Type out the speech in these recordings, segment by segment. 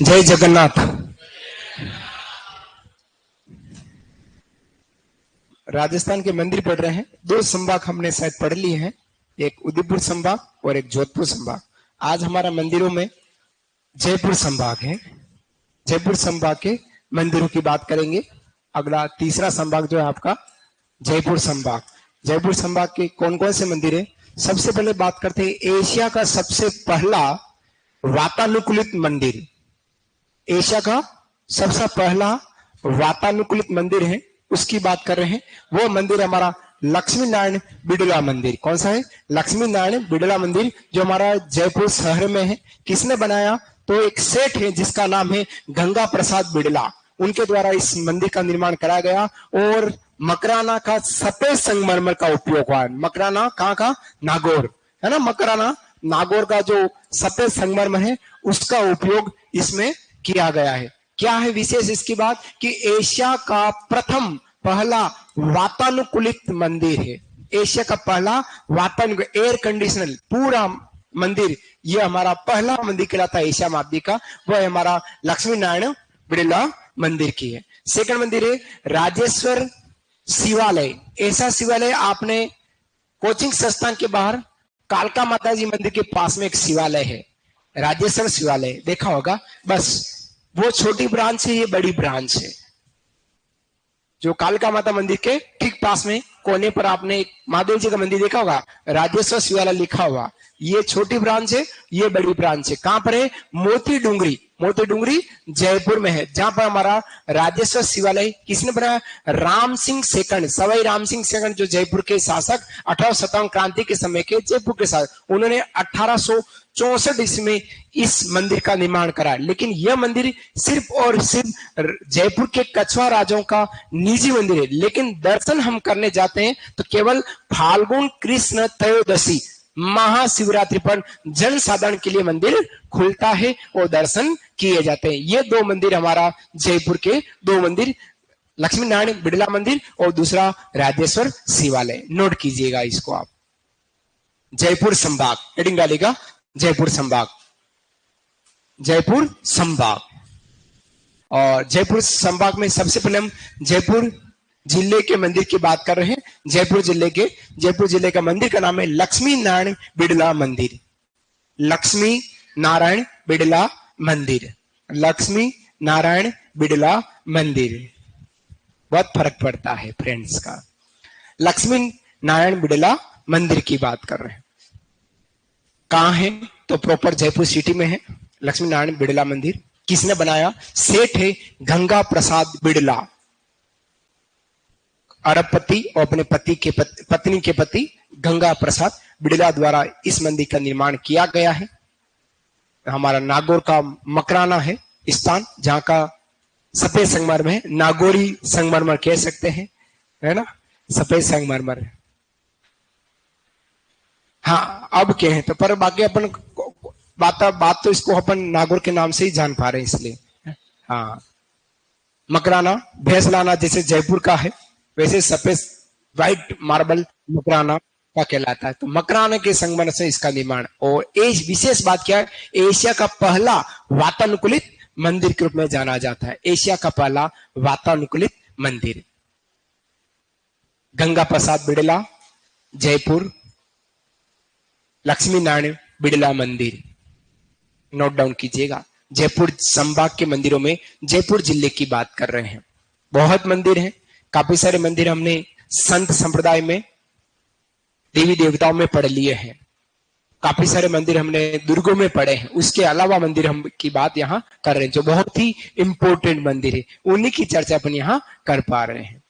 जय जगन्नाथ। राजस्थान के मंदिर पढ़ रहे हैं। दो संभाग हमने शायद पढ़ लिए हैं, एक उदयपुर संभाग और एक जोधपुर संभाग। आज हमारा मंदिरों में जयपुर संभाग है। जयपुर संभाग के मंदिरों की बात करेंगे। अगला तीसरा संभाग जो है आपका जयपुर संभाग। जयपुर संभाग के कौन कौन से मंदिर है? सबसे पहले बात करते हैं एशिया का सबसे पहला वातानुकूलित मंदिर। एशिया का सबसे पहला वातानुकूलित मंदिर है, उसकी बात कर रहे हैं। वो मंदिर हमारा लक्ष्मी नारायण बिड़ला मंदिर। कौन सा है? लक्ष्मी नारायण बिड़ला मंदिर, जो हमारा जयपुर शहर में है। किसने बनाया? तो एक सेठ है जिसका नाम है गंगा प्रसाद बिड़ला, उनके द्वारा इस मंदिर का निर्माण कराया गया। और मकराना का सफेद संगमरमर का उपयोग हुआ। मकराना कहाँ का? नागौर है ना। मकराना नागौर का जो सफेद संगमरमर है उसका उपयोग इसमें किया गया है। क्या है विशेष इसकी बात? कि एशिया का प्रथम पहला वातानुकूलित मंदिर है। एशिया का पहला वातानुकूलित एयर कंडीशनल पूरा मंदिर, यह हमारा पहला मंदिर कहलाता है एशिया महाद्वीप का। वह हमारा लक्ष्मी नारायण बिड़ला मंदिर की है। सेकंड मंदिर है राजेश्वर शिवालय। ऐसा शिवालय आपने कोचिंग संस्थान के बाहर कालका माता जी मंदिर के पास में एक शिवालय है, राजेश्वर शिवालय, देखा होगा। बस वो छोटी ब्रांच है, ये बड़ी ब्रांच है। जो कालका माता मंदिर के ठीक पास में कोने पर आपने एक महादेव जी का मंदिर देखा होगा, राजेश्वर शिवालय लिखा हुआ। ये छोटी ब्रांच है, ये बड़ी ब्रांच है। कहां पर है? मोती डूंगरी। मोती डूंगरी जयपुर में है, जहां पर हमारा राजेश्वर शिवालय किसने बनाया? राम सिंह सेकंड, सवाई राम सिंह सेकंड, जो जयपुर के शासक 1857 क्रांति के समय के जयपुर के शासक, उन्होंने 1864 ईस्वी इस मंदिर का निर्माण करा। लेकिन यह मंदिर सिर्फ और सिर्फ जयपुर के कछवा राजाओं का निजी मंदिर है। लेकिन दर्शन हम करने जाते हैं तो केवल फाल्गुन कृष्ण त्रयोदशी महाशिवरात्रि पर जन साधारण के लिए मंदिर खुलता है और दर्शन किए जाते हैं। ये दो मंदिर हमारा जयपुर के दो मंदिर, लक्ष्मी नारायण बिड़ला मंदिर और दूसरा राजेश्वर शिवालय। नोट कीजिएगा इसको आप। जयपुर संभाग हेडिंग डालेगा, जयपुर संभाग, जयपुर संभाग। और जयपुर संभाग में सबसे पहले हम जयपुर जिले के मंदिर की बात कर रहे हैं। जयपुर जिले का मंदिर का नाम है लक्ष्मी नारायण बिड़ला मंदिर। लक्ष्मी नारायण बिड़ला मंदिर, लक्ष्मी नारायण बिड़ला मंदिर। बहुत फर्क पड़ता है फ्रेंड्स का। लक्ष्मी नारायण बिड़ला मंदिर की बात कर रहे हैं। कहां है? तो प्रॉपर जयपुर सिटी में है लक्ष्मी नारायण बिड़ला मंदिर। किसने बनाया? सेठ है गंगा प्रसाद बिड़ला, अरबपति और अपने पत्नी के पति गंगा प्रसाद बिड़ला द्वारा इस मंदिर का निर्माण किया गया है। हमारा नागौर का मकराना है स्थान, जहां का सफेद संगमरमर है, नागौरी संगमरमर कह सकते हैं, है ना, सफेद संगमरमर। हाँ अब क्या है तो, पर बाकी अपन बात तो इसको अपन नागौर के नाम से ही जान पा रहे हैं, इसलिए। हाँ, मकराना भैंसलाना जैसे जयपुर का है, वैसे सफेद व्हाइट मार्बल मकराना का कहलाता है। तो मकराना के संगमरमर से इसका निर्माण। और एक विशेष बात क्या है? एशिया का पहला वातानुकूलित मंदिर के रूप में जाना जाता है। एशिया का पहला वातानुकूलित मंदिर गंगा प्रसाद बिड़ला, जयपुर, लक्ष्मी नारायण बिड़ला मंदिर। नोट डाउन कीजिएगा। जयपुर संभाग के मंदिरों में जयपुर जिले की बात कर रहे हैं। बहुत मंदिर हैं, काफी सारे मंदिर हमने संत संप्रदाय में देवी देवताओं में पढ़ लिए हैं। काफी सारे मंदिर हमने दुर्गों में पढ़े हैं। उसके अलावा मंदिर हम की बात यहाँ कर रहे हैं जो बहुत ही इंपॉर्टेंट मंदिर है, उन्हीं की चर्चा अपन यहाँ कर पा रहे हैं।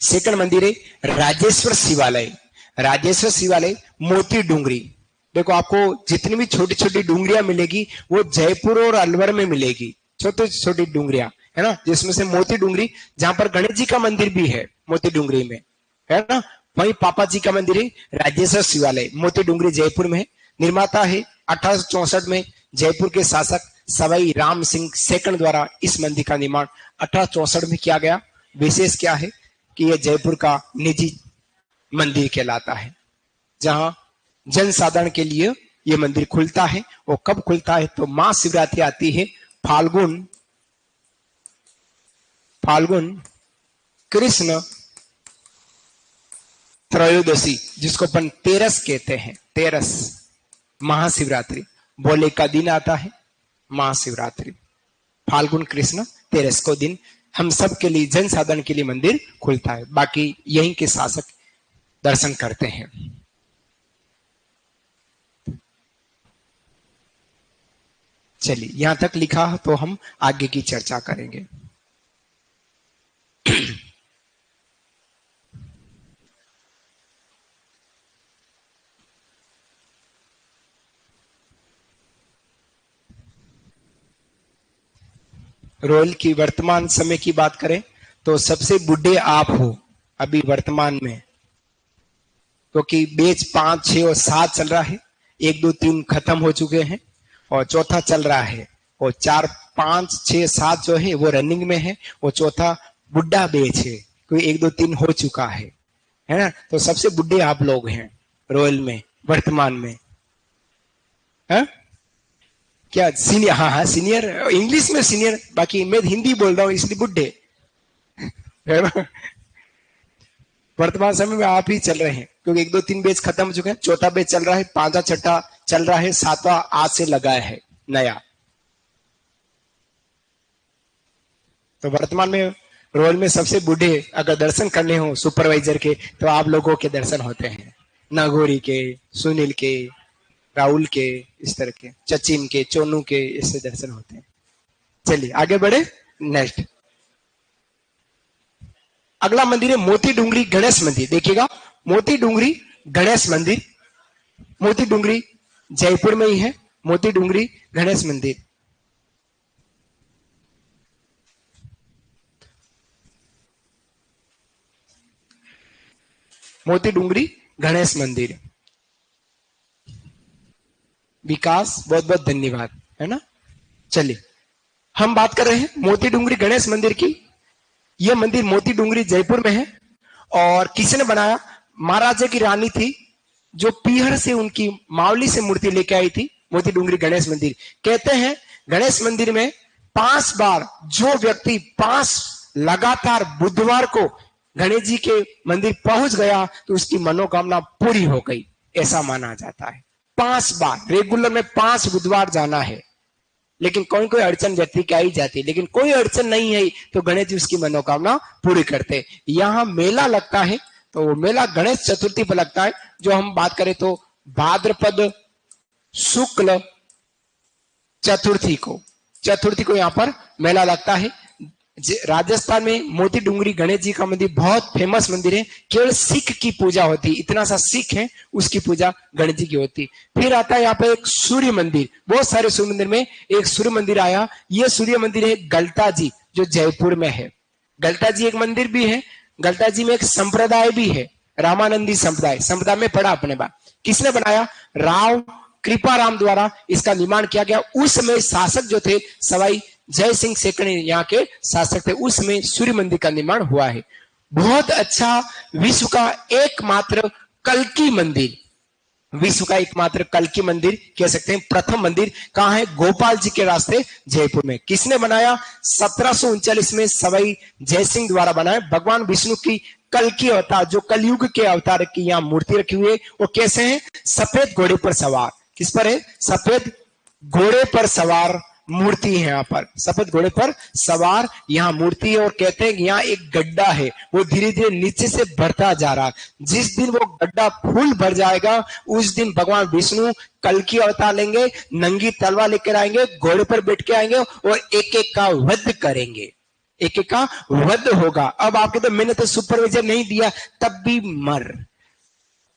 सेकंड मंदिर है राजेश्वर शिवालय। राजेश्वर शिवालय मोती डूंगरी। देखो आपको जितनी भी छोटी छोटी डूंगरियां मिलेगी वो जयपुर और अलवर में मिलेगी, छोटी छोटी डूंगरियां, है ना, जिसमें से मोती डूंगरी, जहां पर गणेश जी का मंदिर भी है मोती डूंगरी में, है ना, वहीं पापा जी का मंदिर है राजेश्वर शिवालय, मोती डूंगरी जयपुर में है। निर्माता है 1864 में जयपुर के शासक सवाई राम सिंह सेकंड द्वारा इस मंदिर का निर्माण 1864 में किया गया। विशेष क्या है कि यह जयपुर का निजी मंदिर कहलाता है। जहां जन साधारण के लिए ये मंदिर खुलता है। वो कब खुलता है? तो महाशिवरात्रि आती है फाल्गुन कृष्ण त्रयोदशी, जिसको अपन तेरस कहते हैं। तेरस महाशिवरात्रि, बोले का दिन आता है महाशिवरात्रि, फाल्गुन कृष्ण तेरस को दिन हम सब के लिए, जन साधन के लिए मंदिर खुलता है। बाकी यहीं के शासक दर्शन करते हैं। चलिए, यहां तक लिखा तो हम आगे की चर्चा करेंगे। रोयल की वर्तमान समय की बात करें तो सबसे बूढ़े आप हो अभी वर्तमान में, क्योंकि बैच 5, 6 और 7 चल रहा है। 1, 2, 3 खत्म हो चुके हैं और चौथा चल रहा है, और 4, 5, 6, 7 जो है वो रनिंग में है, और चौथा बुढ़ा बैच है, कोई 1, 2, 3 हो चुका है ना। तो सबसे बुढ़े आप लोग हैं रॉयल में वर्तमान में। है क्या सीनियर? हाँ हाँ सीनियर, इंग्लिश में सीनियर, बाकी मैं हिंदी बोल रहा हूँ इसलिए बुढ़े है ना। वर्तमान समय में आप ही चल रहे हैं, क्योंकि 1, 2, 3 बैच खत्म हो चुके हैं, चौथा बैच चल रहा है, 5वां 6वां चल रहा है, 7वां आज से लगा है नया। तो वर्तमान में रोल में सबसे बूढ़े अगर दर्शन करने हो सुपरवाइजर के, तो आप लोगों के दर्शन होते हैं, नागौरी के, सुनील के, राहुल के, इस तरह के, सचिन के, चोनू के, इससे दर्शन होते हैं। चलिए आगे बढ़े। नेक्स्ट अगला मंदिर है मोती डूंगरी गणेश मंदिर। देखिएगा, मोती डूंगरी गणेश मंदिर, मोती डूंगरी जयपुर में ही है, मोती डूंगरी गणेश मंदिर। मोती डूंगरी गणेश मंदिर। विकास बहुत बहुत धन्यवाद, है ना। चलिए, हम बात कर रहे हैं मोती डूंगरी गणेश मंदिर की। यह मंदिर मोती डूंगरी जयपुर में है। और किसने बनाया? महाराजा की रानी थी, जो पीहर से उनकी मावली से मूर्ति लेके आई थी। मोती डूंगरी गणेश मंदिर कहते हैं, गणेश मंदिर में 5 बार जो व्यक्ति 5 लगातार बुधवार को गणेश जी के मंदिर पहुंच गया तो उसकी मनोकामना पूरी हो गई, ऐसा माना जाता है। 5 बार रेगुलर में 5 बुधवार जाना है। लेकिन कोई कोई अड़चन व्यक्ति की आई जाती है, लेकिन कोई अड़चन नहीं है तो गणेश जी उसकी मनोकामना पूरी करते। यहाँ मेला लगता है, तो वो मेला गणेश चतुर्थी पर लगता है। जो हम बात करें तो भाद्रपद शुक्ल चतुर्थी को यहाँ पर मेला लगता है। राजस्थान में मोती डूंगरी गणेश जी का मंदिर बहुत फेमस मंदिर है। केवल सिख की पूजा होती है, इतना सा सिख है उसकी पूजा गणेश जी की होती। फिर आता है यहाँ पे एक सूर्य मंदिर, बहुत सारे सूर्य मंदिर में एक सूर्य मंदिर आया। ये सूर्य मंदिर है गलता जी, जो जयपुर में है। गलता जी एक मंदिर भी है। गलता जी में एक संप्रदाय भी है, रामानंदी संप्रदाय में पढ़ा अपने बात। किसने बनाया? राव कृपाराम द्वारा इसका निर्माण किया गया। उस समय शासक जो थे सवाई जय सिंह सेकंड यहाँ के शासक थे, उसमें सूर्य मंदिर का निर्माण हुआ है। बहुत अच्छा, विश्व का एकमात्र कल्कि मंदिर, विश्व का एकमात्र कल्कि मंदिर कह सकते हैं। प्रथम मंदिर कहां है? गोपाल जी के रास्ते जयपुर में। किसने बनाया? 1739 में सवाई जयसिंह द्वारा बनाया। भगवान विष्णु की कल्कि अवतार, जो कलयुग के अवतार की यहाँ मूर्ति रखी हुई है। वो कैसे है? सफेद घोड़े पर सवार। किस पर है? सफेद घोड़े पर सवार मूर्ति है। यहाँ पर सफेद घोड़े पर सवार यहाँ मूर्ति है। और कहते हैं कि यहाँ एक गड्ढा है, वो धीरे धीरे नीचे से बढ़ता जा रहा है। जिस दिन वो गड्ढा फुल भर जाएगा उस दिन भगवान विष्णु कल्कि अवतार लेंगे, नंगी तलवार लेकर आएंगे, घोड़े पर बैठ के आएंगे और एक एक का वध करेंगे, एक एक का वध होगा। अब आपके तो मैंने तो सुपरवाइजर नहीं दिया, तब भी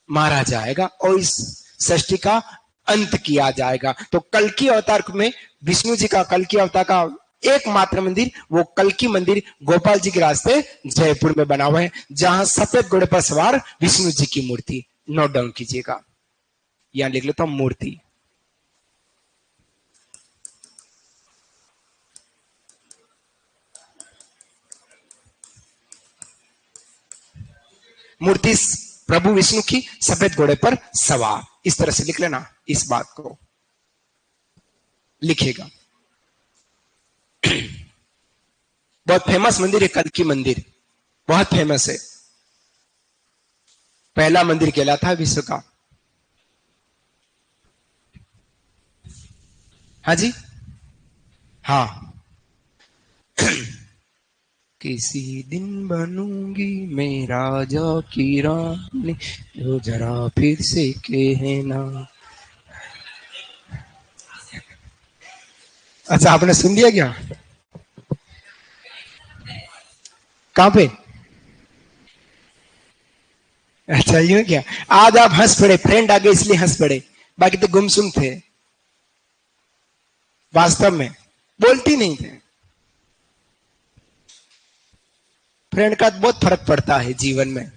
मारा जाएगा और इस सृष्टि का अंत किया जाएगा। तो कल्कि अवतार में विष्णु जी का कल्कि अवतार का एकमात्र मंदिर, वो कल्कि मंदिर गोपाल जी के रास्ते जयपुर में बना हुआ है, जहां सफेद घोड़े पर सवार विष्णु जी की मूर्ति। नोट डाउन कीजिएगा, यहां लिख लेता हूं मूर्ति। मूर्ति प्रभु विष्णु की सफेद घोड़े पर सवार। इस तरह से लिख लेना, इस बात को लिखेगा। बहुत फेमस मंदिर है कल्कि मंदिर, बहुत फेमस है। पहला मंदिर कहलाता है विश्व का। हाँ जी, हाँ। किसी दिन बनूंगी मैं राजा की रानी, जो जरा फिर से कहना। अच्छा, आपने सुन लिया क्या? कहां पे? अच्छा, यूं क्या? आज आप हंस पड़े, फ्रेंड आ गए इसलिए हंस पड़े, बाकी तो गुमसुम थे। वास्तव में बोलती नहीं थे। फ्रेंड का बहुत फर्क पड़ता है जीवन में,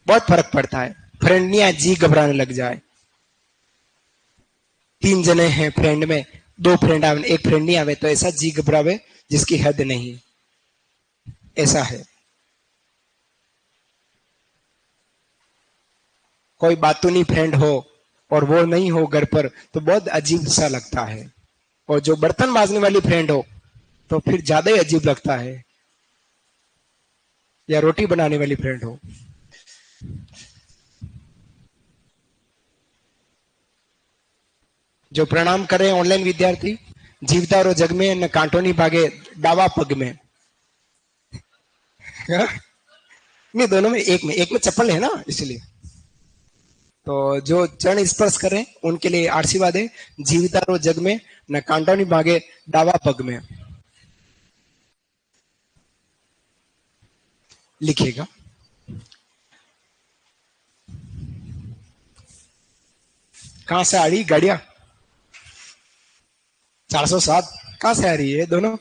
बहुत फर्क पड़ता है। फ्रेंड नहीं आए जी घबराने लग जाए। 3 जने हैं फ्रेंड में, 2 फ्रेंड आवे, 1 फ्रेंड नहीं आवे तो ऐसा जी घबरावे जिसकी हद नहीं। ऐसा है। कोई बातूनी फ्रेंड हो और वो नहीं हो घर पर तो बहुत अजीब सा लगता है। और जो बर्तन मांजने वाली फ्रेंड हो तो फिर ज्यादा ही अजीब लगता है। या रोटी बनाने वाली फ्रेंड हो। जो प्रणाम कर रहे हैं ऑनलाइन विद्यार्थी, जीवता रो जग में न कांटो नहीं भागे डावा पग में। हाँ? नहीं, दोनों में, एक में चप्पल है ना, इसलिए। तो जो चरण स्पर्श कर रहे हैं उनके लिए आशीर्वाद है। जीविता रो जग में न कांटो नहीं भागे डावा पग में। लिखिएगा। कहां से आ रही गाड़ियां? 407 कहां से आ रही है दोनों?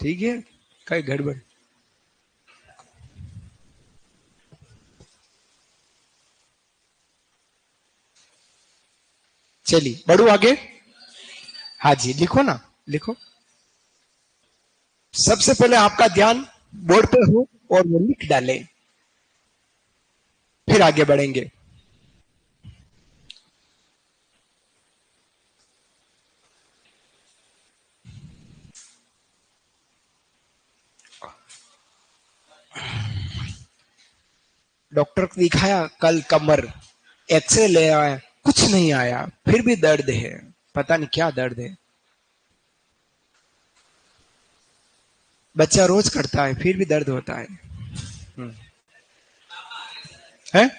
ठीक है, कई गड़बड़। चलिए बढ़ू आगे। हाँ जी, लिखो ना, लिखो। सबसे पहले आपका ध्यान बोर्ड पे हो और वो लिख डाले, फिर आगे बढ़ेंगे। डॉक्टर को दिखाया कल, कमर एक्सरे ले आया, कुछ नहीं आया, फिर भी दर्द है। पता नहीं क्या दर्द है। बच्चा रोज करता है फिर भी दर्द होता है। हम्म। है?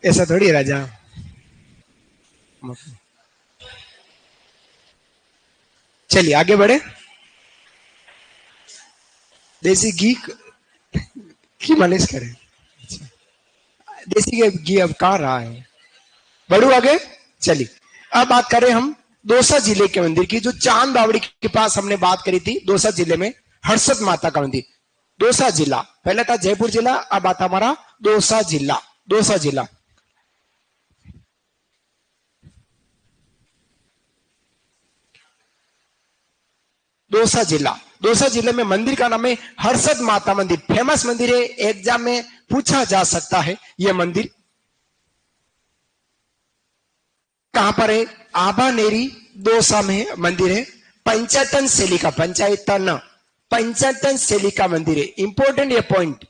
ऐसा थोड़ी है राजा। चलिए आगे बढ़े। देसी घी की मालिश करें। अच्छा, देसी घी अब कहाँ रहा है? बढ़ू आगे। चलिए, अब बात करें हम दौसा जिले के मंदिर की, जो चांद बावड़ी के पास हमने बात करी थी। दौसा जिले में हर्षद माता का मंदिर। दौसा जिला पहले था जयपुर जिला, अब आता हमारा दौसा जिला। दौसा जिला, दौसा जिला। दौसा जिले में मंदिर का नाम है हर्षद माता मंदिर। फेमस मंदिर है, एग्जाम में पूछा जा सकता है। यह मंदिर कहां पर है? आभानेरी दौसा में मंदिर है। पंचायतन शैली का, पंचायतन शैली का मंदिर है। इंपॉर्टेंट ये पॉइंट।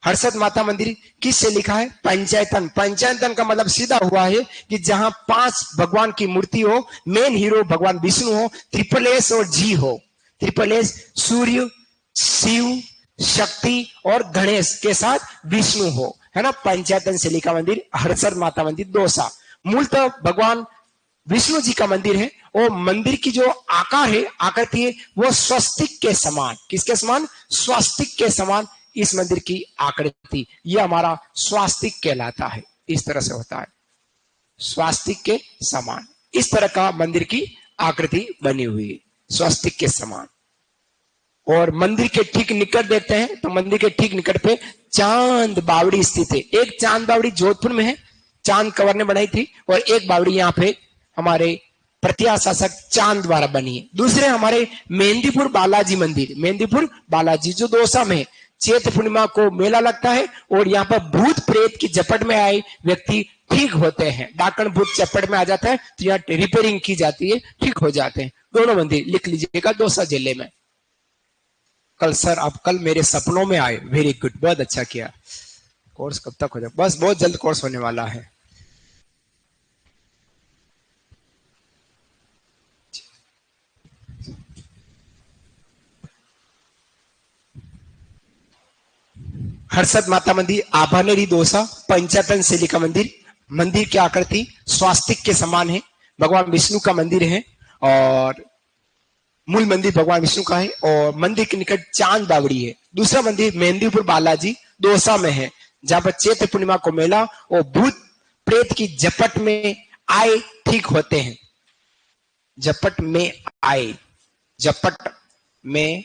हर्षद माता मंदिर किससे लिखा है? पंचायतन। पंचायतन का मतलब सीधा हुआ है कि जहां 5 भगवान की मूर्ति हो, मेन हीरो भगवान विष्णु हो, ट्रिपल एस और जी हो। ट्रिपल एस सूर्य, शिव, शक्ति और गणेश के साथ विष्णु हो, है ना। पंचायतन शैली का मंदिर हर्षद माता मंदिर दौसा। मूलतः भगवान विष्णु जी का मंदिर है। और मंदिर की जो आकार है, आकृति है, वो स्वस्तिक के समान। किसके समान? स्वस्तिक के समान इस मंदिर की आकृति। यह हमारा स्वास्तिक कहलाता है। इस तरह से होता है, स्वास्तिक के समान। इस तरह का मंदिर की आकृति बनी हुई है, स्वास्तिक के समान। और मंदिर के ठीक निकट देखते हैं तो मंदिर के ठीक निकट पे चांद बावड़ी स्थित है। एक चांद बावड़ी जोधपुर में है, चांद कंवर ने बनाई थी, और एक बावड़ी यहाँ पे हमारे प्रतिया शासक चांद द्वारा बनी है। दूसरे हमारे मेहंदीपुर बालाजी मंदिर, मेहंदीपुर बालाजी जो दौसा में है। चैत्र पूर्णिमा को मेला लगता है और यहाँ पर भूत प्रेत की झपट में आए व्यक्ति ठीक होते हैं। डाकण भूत चपट में आ जाता है तो यहाँ रिपेयरिंग की जाती है, ठीक हो जाते हैं। दोनों मंदिर लिख लीजिएगा, दौसा जिले में। कल सर आप कल मेरे सपनों में आए, वेरी गुड, बहुत अच्छा किया। कोर्स कब तक हो जाए? बस बहुत जल्द कोर्स होने वाला है। हर्षद माता मंदिर, आभानेरी दोसा, पंचातन शैली का मंदिर। मंदिर की आकृति स्वास्तिक के समान है, भगवान विष्णु का मंदिर है और मूल मंदिर भगवान विष्णु का है और मंदिर के निकट चांद बावड़ी है। दूसरा मंदिर मेहंदीपुर बालाजी दौसा में है, जहां पर चैत्र पूर्णिमा को मेला और भूत प्रेत की झपट में आए ठीक होते हैं। झपट में आए, झपट में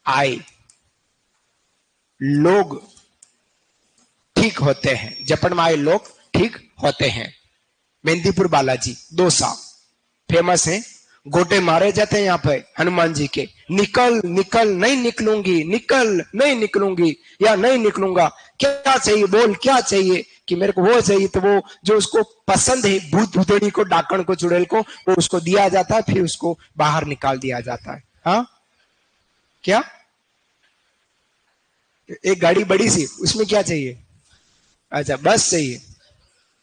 आए लोग ठीक होते हैं, झपट में आए लोग ठीक होते हैं। मेहंदीपुर बालाजी दौसा फेमस है। गोटे मारे जाते हैं यहाँ पे हनुमान जी के, निकल निकल नहीं निकलूंगी, निकल नहीं निकलूंगी या नहीं निकलूंगा, क्या चाहिए बोल, क्या चाहिए, कि मेरे को वो चाहिए, तो वो जो उसको पसंद है भूत भूतेड़ी को, डाकण को, चुड़ैल को, वो उसको दिया जाता है, फिर उसको बाहर निकाल दिया जाता है। हाँ क्या, एक गाड़ी बड़ी सी, उसमें क्या चाहिए? अच्छा बस चाहिए।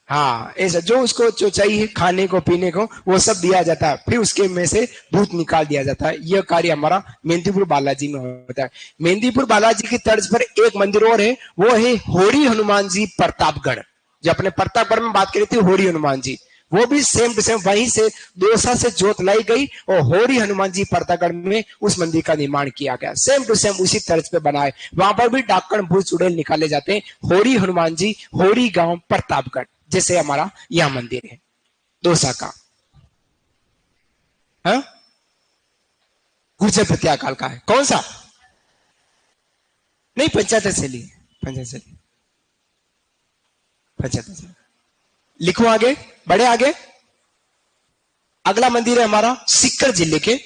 हाँ ऐसा जो उसको जो चाहिए खाने को पीने को वो सब दिया जाता है, फिर उसके में से भूत निकाल दिया जाता है। यह कार्य हमारा मेहंदीपुर बालाजी में होता है। मेहंदीपुर बालाजी की तर्ज पर एक मंदिर और है, वो है होरी हनुमान जी प्रतापगढ़। जो अपने प्रतापगढ़ में बात करी थी होरी हनुमान जी, वो भी सेम टू सेम वहीं से दौसा से जोत लाई गई और होरी हनुमान जी प्रतापगढ़ में उस मंदिर का निर्माण किया गया। सेम टू सेम उसी तर्ज पे बना है। वहां पर भी डाकण भूत चुड़ैल निकाले जाते हैं। होरी हनुमान जी, होरी गांव प्रतापगढ़, जैसे हमारा यह मंदिर है दौसा का। हाँ गुर्जर प्रत्याकाल का है। कौन सा? नहीं पंचायत से ली, पंचायत से ली, पंचायत से। लिखो आगे, बड़े आगे। अगला मंदिर है हमारा सीकर जिले के,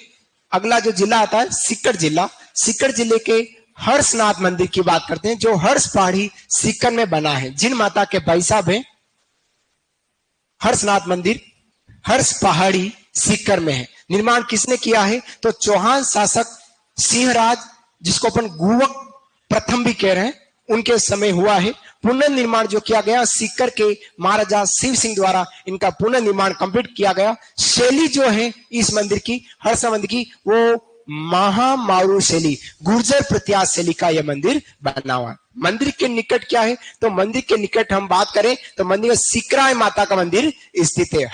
अगला जो जिला आता है सीकर जिला। सीकर जिले के हर्षनाथ मंदिर की बात करते हैं, जो हर्ष पहाड़ी सीकर में बना है। जिन माता के भाई साहब हैं, हर्षनाथ मंदिर हर्ष पहाड़ी सीकर में है। निर्माण किसने किया है? तो चौहान शासक सिंहराज, जिसको अपन गुवक प्रथम भी कह रहे हैं, उनके समय हुआ है। पुनर्निर्माण जो किया गया सीकर के महाराजा शिव सिंह द्वारा, इनका पुनर्निर्माण कंप्लीट किया गया। शैली जो है इस मंदिर की, हर्ष मंदिर की, वो महामारू शैली, गुर्जर प्रत्याश शैली का यह मंदिर बना हुआ है। मंदिर के निकट क्या है? तो मंदिर के निकट हम बात करें तो मंदिर में सिकराय माता का मंदिर स्थित है।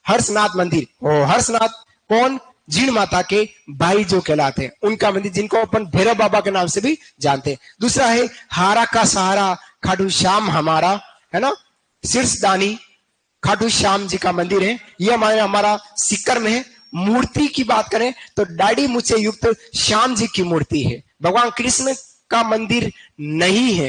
हर्षनाथ मंदिर, ओ हर्षनाथ कौन? जीण माता के भाई जो कहलाते हैं, उनका मंदिर, जिनको अपन भैरव बाबा के नाम से भी जानते हैं। दूसरा है हारा का सहारा खाटू श्याम हमारा, है ना, शीर्षदानी खाटू श्याम जी का मंदिर है। यह हमारा सीकर में है। मूर्ति की बात करें तो दाढ़ी मुझे युक्त श्याम जी की मूर्ति है। भगवान कृष्ण का मंदिर नहीं है,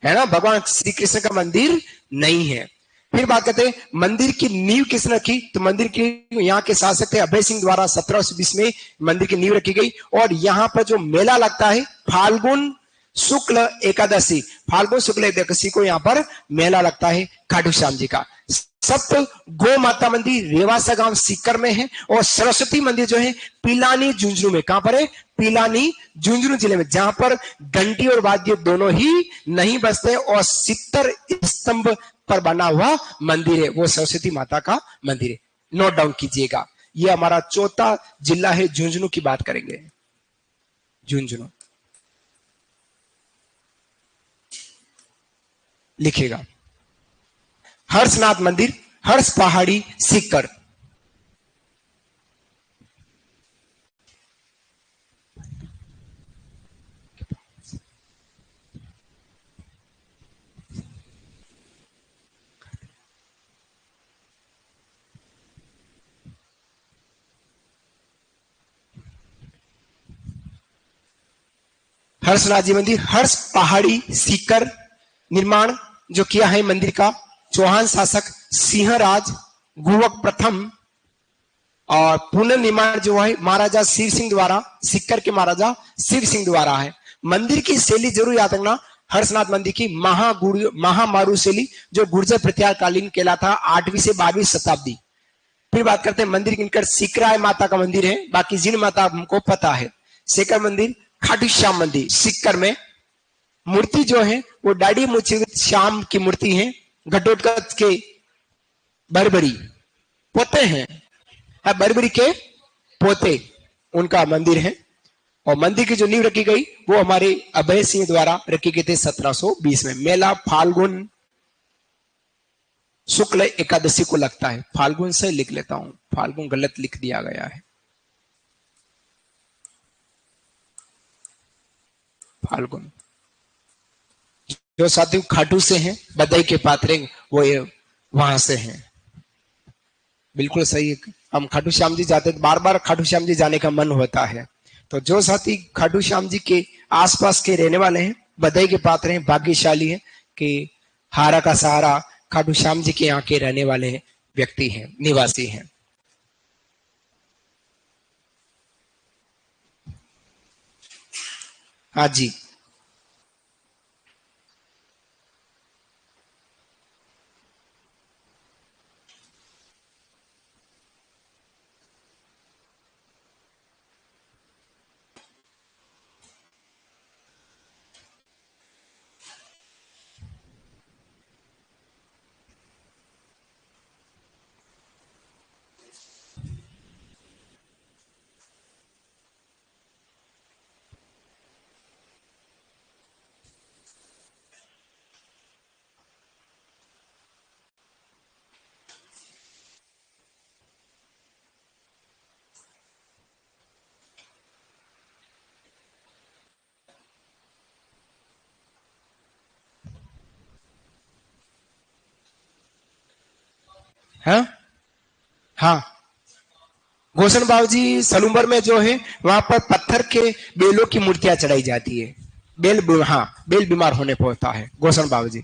है ना, भगवान श्री कृष्ण का मंदिर नहीं है। फिर बात करते हैं मंदिर की नींव किसने रखी? तो मंदिर की यहाँ के शासक थे अभय सिंह द्वारा 1720 में मंदिर की नींव रखी गई। और यहाँ पर जो मेला लगता है फाल्गुन शुक्ल एकादशी, फाल्गुन शुक्ल एकादशी को यहाँ पर मेला लगता है खाटू श्याम जी का। सप्त गो माता मंदिर रेवासा गांव सीकर में है। और सरस्वती मंदिर जो है पिलानी झुंझुनू में। कहां पर है? पिलानी झुंझुनू जिले में, जहां पर घंटी और वाद्य दोनों ही नहीं बजते और 70 स्तंभ पर बना हुआ मंदिर है, वो सरस्वती माता का मंदिर है। नोट डाउन कीजिएगा। ये हमारा चौथा जिला है, झुंझुनू की बात करेंगे। झुंझुनू लिखिएगा। हर्षनाथ मंदिर हर्ष पहाड़ी सीकर। हर्षनाथ जी मंदिर, हर्ष पहाड़ी सीकर निर्माण जो किया है मंदिर का चौहान शासक सिंहराज गुवक प्रथम, और पुनर्निर्माण जो है महाराजा शिव सिंह द्वारा, सीकर के महाराजा शिव सिंह द्वारा है। मंदिर की शैली जरूर याद रखना, हर्षनाथ मंदिर की महामारू शैली जो गुर्जर प्रत्यार कालीन कहलाता, 8वीं से 12वीं शताब्दी। फिर बात करते हैं मंदिर की, सिकराय माता का मंदिर है, बाकी जिन माता हमको पता है। शेखर मंदिर, खाटू श्याम मंदिर सिक्कर में, मूर्ति जो है वो दाढ़ी मुचित श्याम की मूर्ति है, घटोत्कच के बरबरी पोते हैं, बरबरी के पोते उनका मंदिर है। और मंदिर की जो नींव रखी गई वो हमारे अभय सिंह द्वारा रखी गई थी 1720 में। मेला फाल्गुन शुक्ल एकादशी को लगता है। फाल्गुन से लिख लेता हूं, फाल्गुन गलत लिख दिया गया है, फाल्गुन। जो साथी खाटू से हैं, बधाई के पात्रे वो वहां से हैं, बिल्कुल सही है। हम खाटू श्याम जी जाते, बार बार खाटू श्याम जी जाने का मन होता है। तो जो साथी खाटू श्याम जी के आसपास के रहने वाले हैं, बधाई के पात्र हैं, भाग्यशाली हैं कि हारा का सहारा खाटू श्याम जी के यहाँ के रहने वाले व्यक्ति हैं, निवासी हैं। हाँ जी, हाँ हाँ, गोसन बाबू जी सलूम्बर में जो है वहां पर पत्थर के बेलों की मूर्तियां चढ़ाई जाती है। हाँ, बेल बीमार होने पर होता है गोसन बाबू जी।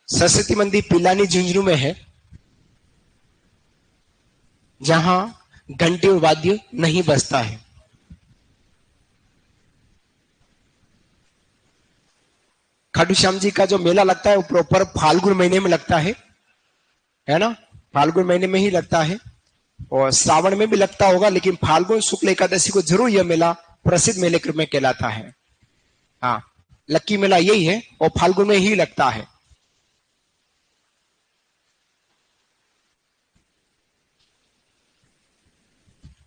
सरस्वती मंदिर पिलानी झुंझुनू में है, जहां घंटे और वाद्य नहीं बजता है। खाटू श्याम जी का जो मेला लगता है वो प्रॉपर फाल्गुन महीने में लगता है ना, फाल्गुन महीने में ही लगता है। और श्रावण में भी लगता होगा, लेकिन फाल्गुन शुक्ल एकादशी को जरूर यह मेला प्रसिद्ध मेले में कहलाता है। हाँ, लक्की मेला यही है और फाल्गुन में ही लगता है।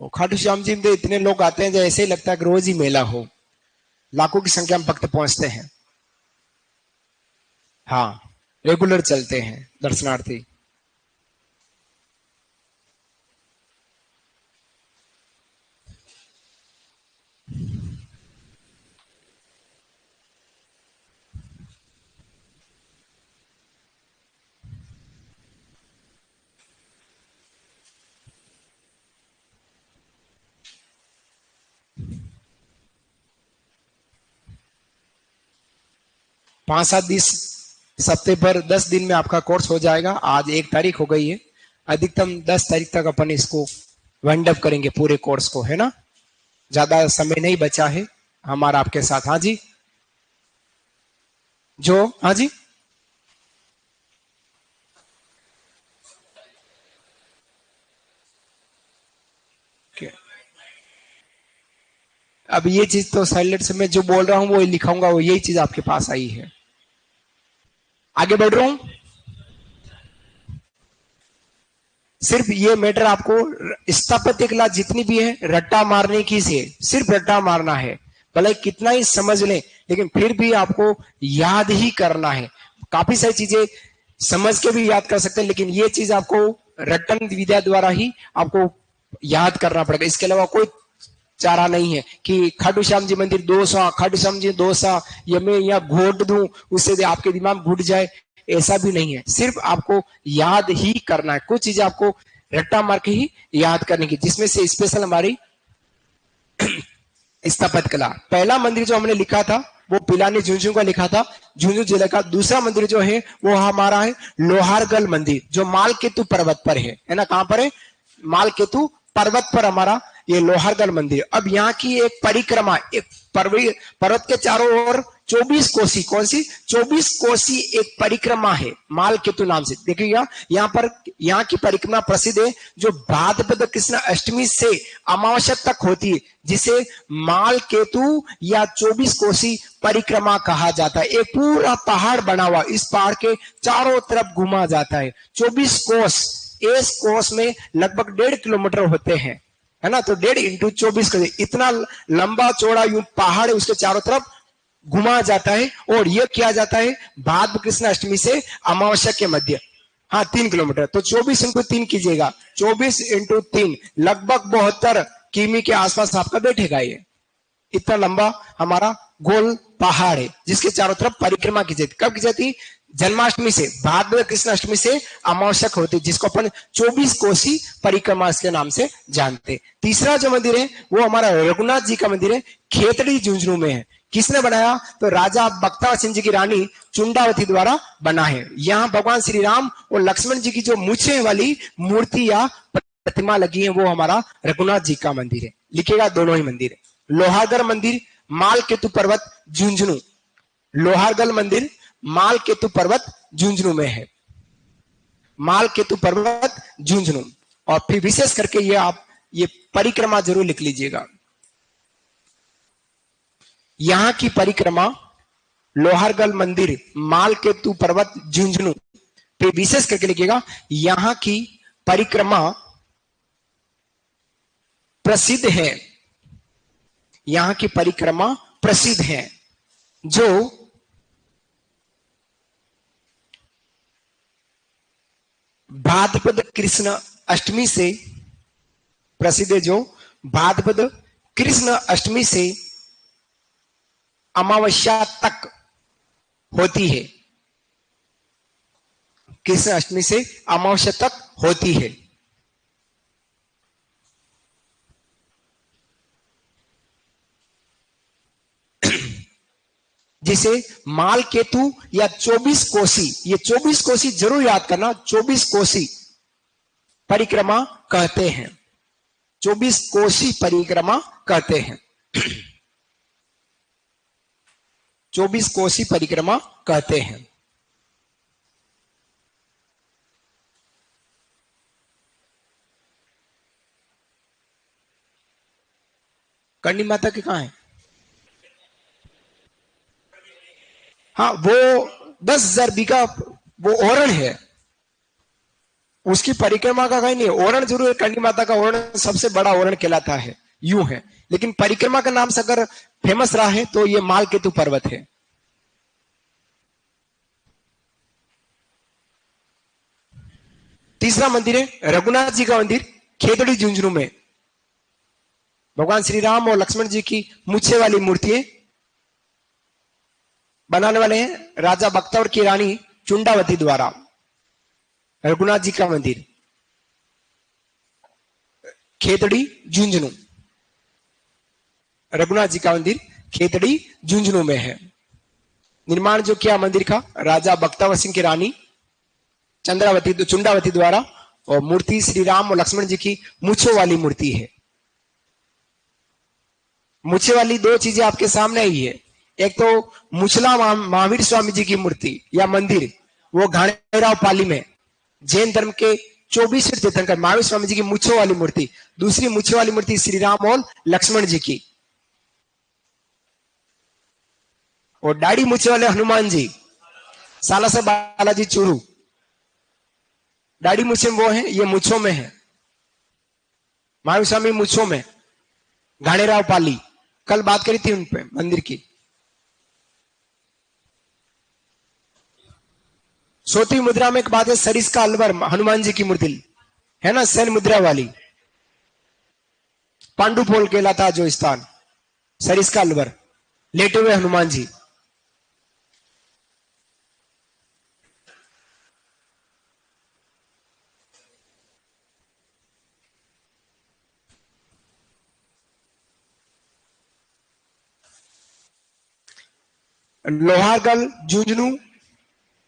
और खाटू श्याम जी में इतने लोग आते हैं जो ऐसे ही लगता है कि रोज ही मेला हो, लाखों की संख्या में भक्त पहुंचते हैं। हाँ, रेगुलर चलते हैं दर्शनार्थी। पांच सात दिस हफ्ते भर 10 दिन में आपका कोर्स हो जाएगा। आज 1 तारीख हो गई है, अधिकतम 10 तारीख तक अपन इसको वाइंड अप करेंगे पूरे कोर्स को, है ना। ज्यादा समय नहीं बचा है हमारा आपके साथ। हाँ जी, जो हाँ जी, अब ये चीज तो साइलेंट से मैं जो बोल रहा हूं वो लिखाऊंगा, वो यही चीज आपके पास आई है। आगे बढ़ रहा हूं, सिर्फ ये मैटर आपको स्थापत्य कला जितनी भी है रट्टा मारने की से, सिर्फ रट्टा मारना है, भले कितना ही समझ लें लेकिन फिर भी आपको याद ही करना है। काफी सारी चीजें समझ के भी याद कर सकते हैं, लेकिन ये चीज आपको रटन विद्या द्वारा ही आपको याद करना पड़ेगा। इसके अलावा कोई चारा नहीं है कि खाटू श्याम जी मंदिर 200, खाटू श्याम जी 200, या मैं यहाँ घोट दूं उससे आपके दिमाग घुट जाए, ऐसा भी नहीं है। सिर्फ आपको याद ही करना है, कुछ चीजें आपको रट्टा मार के ही याद करने की, जिसमें से स्पेशल हमारी स्थापत्य कला। पहला मंदिर जो हमने लिखा था वो पिलानी झुंझुनू का लिखा था, झुंझुनू जिले का। दूसरा मंदिर जो है वो हमारा है लोहारगल मंदिर, जो मालकेतु पर्वत पर है ना। कहां पर है? मालकेतु पर्वत पर हमारा ये लोहारगल मंदिर। अब यहाँ की एक परिक्रमा, एक पर्वत के चारों ओर 24 कोसी, कौन सी 24 कोसी एक परिक्रमा है मालकेतु नाम से। देखिएगा यहाँ पर, यहाँ की परिक्रमा प्रसिद्ध है जो भाद्रपद कृष्ण अष्टमी से अमावस्या तक होती है, जिसे मालकेतु या 24 कोसी परिक्रमा कहा जाता है। एक पूरा पहाड़ बना हुआ, इस पहाड़ के चारों तरफ घुमा जाता है। 24 कोस, इस कोस में लगभग 1.5 किलोमीटर होते हैं, है ना। तो 1.5 इंटू 24 कर, इतना लंबा चौड़ा यूं पहाड़ है, उसके चारों तरफ घुमा जाता है। और यह किया जाता है भाद्र कृष्ण अष्टमी से अमावस्या के मध्य। हाँ 3 किलोमीटर, तो 24 इंटू 3 कीजिएगा, 24 इंटू 3 लगभग 72 किमी के आसपास आपका बैठेगा। ये इतना लंबा हमारा गोल पहाड़ है जिसके चारों तरफ परिक्रमा की जाती। कब की जाती? जन्माष्टमी से, भाद्र कृष्ण अष्टमी से अमावस्या होती, जिसको अपन 24 कोसी परिक्रमा के नाम से जानते। तीसरा जो मंदिर है वो हमारा रघुनाथ जी का मंदिर है, खेतड़ी झुंझुनू में है। किसने बनाया? तो राजा बख्तावर सिंह जी की रानी चुंडावती द्वारा बना है। यहाँ भगवान श्री राम और लक्ष्मण जी की जो मूछे वाली मूर्ति या प्रतिमा लगी है वो हमारा रघुनाथ जी का मंदिर है। लिखेगा दोनों ही मंदिर है। लोहारगढ़ मंदिर मालकेतु पर्वत झुंझुनू, लोहारगढ़ मंदिर मालकेतु पर्वत झुंझुनू में है, मालकेतु पर्वत झुंझुनू। और फिर विशेष करके ये आप ये परिक्रमा जरूर लिख लीजिएगा, यहां की परिक्रमा लोहारगढ़ मंदिर मालकेतु पर्वत झुंझुनू पे विशेष करके लिखिएगा। यहां की परिक्रमा प्रसिद्ध है, यहां की परिक्रमा प्रसिद्ध है, जो भाद्रपद कृष्ण अष्टमी से प्रसिद्ध है, जो भाद्रपद कृष्ण अष्टमी से अमावस्या तक होती है, कृष्ण अष्टमी से अमावस्या तक होती है। जिसे मालकेतु या 24 कोसी, ये 24 कोसी जरूर याद करना, 24 कोसी परिक्रमा कहते हैं, 24 कोसी परिक्रमा कहते हैं, 24 कोसी परिक्रमा कहते हैं। करणी माता के कहां है? हाँ वो 10,000 बीघा वो ओरण है, उसकी परिक्रमा का कहीं नहीं है। ओरण जरूर है, करणी माता का ओरण सबसे बड़ा ओरण कहलाता है, यूं है। लेकिन परिक्रमा का नाम से अगर फेमस रहा है तो ये मालकेतु पर्वत है। तीसरा मंदिर है रघुनाथ जी का मंदिर, खेतड़ी झुंझुनू में। भगवान श्री राम और लक्ष्मण जी की मूछे वाली मूर्ति बनाने वाले हैं राजा बख्तावर की रानी चुंडावती द्वारा। रघुनाथ जी का मंदिर खेतड़ी झुंझुनू, रघुनाथ जी का मंदिर खेतड़ी झुंझुनू में है। निर्माण जो किया मंदिर का राजा बख्तावर सिंह की रानी चुंडावती द्वारा, और मूर्ति श्री राम और लक्ष्मण जी की मूछों वाली मूर्ति है। मूछे वाली दो चीजें आपके सामने ही है, एक तो मुछला महावीर स्वामी जी की मूर्ति या मंदिर, वो घाणेराव पाली में जैन धर्म के 24वें तीर्थंकर महावीर स्वामी जी की मूछों वाली मूर्ति। दूसरी मूछों वाली मूर्ति श्री राम और लक्ष्मण जी की, और दाढ़ी मूछे वाले हनुमान जी सालासर बालाजी चूरू, दाढ़ी मूछे वो है, ये मूछों में है। महावीर स्वामी मूछों में, घाणेराव पाली, कल बात करी थी उन पे मंदिर की। सोती मुद्रा में एक बात है, सरिस का अलवर हनुमान जी की मूर्ति है ना, सैन मुद्रा वाली। पांडुपोल कहलाता जो स्थान, सरिस्का अलवर, लेटे हुए हनुमान जी। लोहारगढ़ झुंझुनू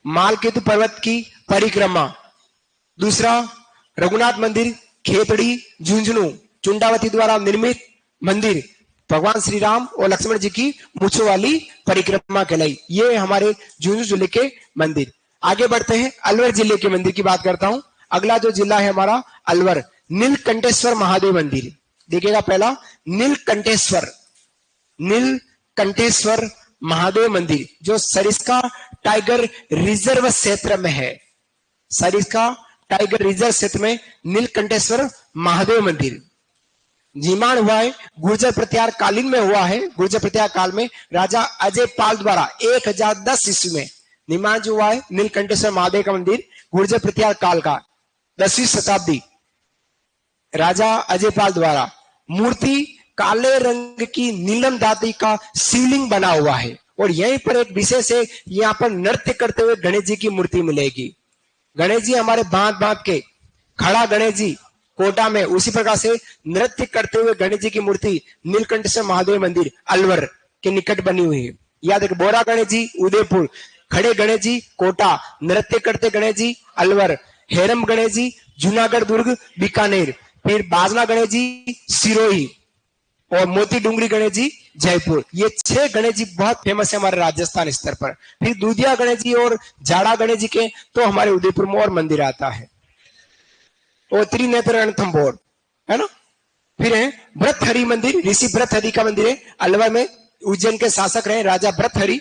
मालकेतु पर्वत की परिक्रमा। दूसरा रघुनाथ मंदिर खेतड़ी झुंझुनू चुंडावती द्वारा निर्मित मंदिर, भगवान श्री राम और लक्ष्मण जी की मूछों वाली परिक्रमा कहलाई। ये हमारे झुंझुनू जिले के मंदिर। आगे बढ़ते हैं, अलवर जिले के मंदिर की बात करता हूं। अगला जो जिला है हमारा अलवर, नीलकंठेश्वर महादेव मंदिर। देखिएगा पहला नीलकंठेश्वर, नीलकंठेश्वर महादेव मंदिर जो सरिस्का टाइगर रिजर्व क्षेत्र में है। सरिस्का टाइगर रिजर्व क्षेत्र में नीलकंठेश्वर महादेव मंदिर निर्माण हुआ है, गुर्जर प्रत्यार कालीन में हुआ है। गुर्जर प्रत्यार काल में राजा अजय पाल द्वारा 1010 ईस्वी में निर्माण जो हुआ है नीलकंठेश्वर महादेव का मंदिर, गुर्जर प्रत्यार काल का 10वीं शताब्दी राजा अजय पाल द्वारा। मूर्ति काले रंग की नीलम धातु का शिवलिंग बना हुआ है और यहीं पर एक विशेष है, यहाँ पर नृत्य करते हुए गणेश जी की मूर्ति मिलेगी। गणेश जी हमारे भांत भांत के खड़ा गणेश जी कोटा में, उसी प्रकार से नृत्य करते हुए गणेश जी की मूर्ति नीलकंठेश्वर महादेव मंदिर अलवर के निकट बनी हुई है। याद है, बोरा गणेश जी उदयपुर, खड़े गणेश जी कोटा, नृत्य करते गणेश जी अलवर, हेरम गणेश जी जूनागढ़ दुर्ग बीकानेर, फिर बाजना गणेश जी सिरोही और मोती डूंगरी गणेश जी जयपुर। ये 6 गणेश जी बहुत फेमस है हमारे राजस्थान स्तर पर। फिर दूधिया गणेश जी और झाड़ा गणेश जी के तो हमारे उदयपुर में और मंदिर आता है, और त्रिनेत्र रणथंभौर है ना। फिर है भृतहरि मंदिर, ऋषि भृतहरि का मंदिर है अलवर में। उज्जैन के शासक रहे राजा भृतहरि,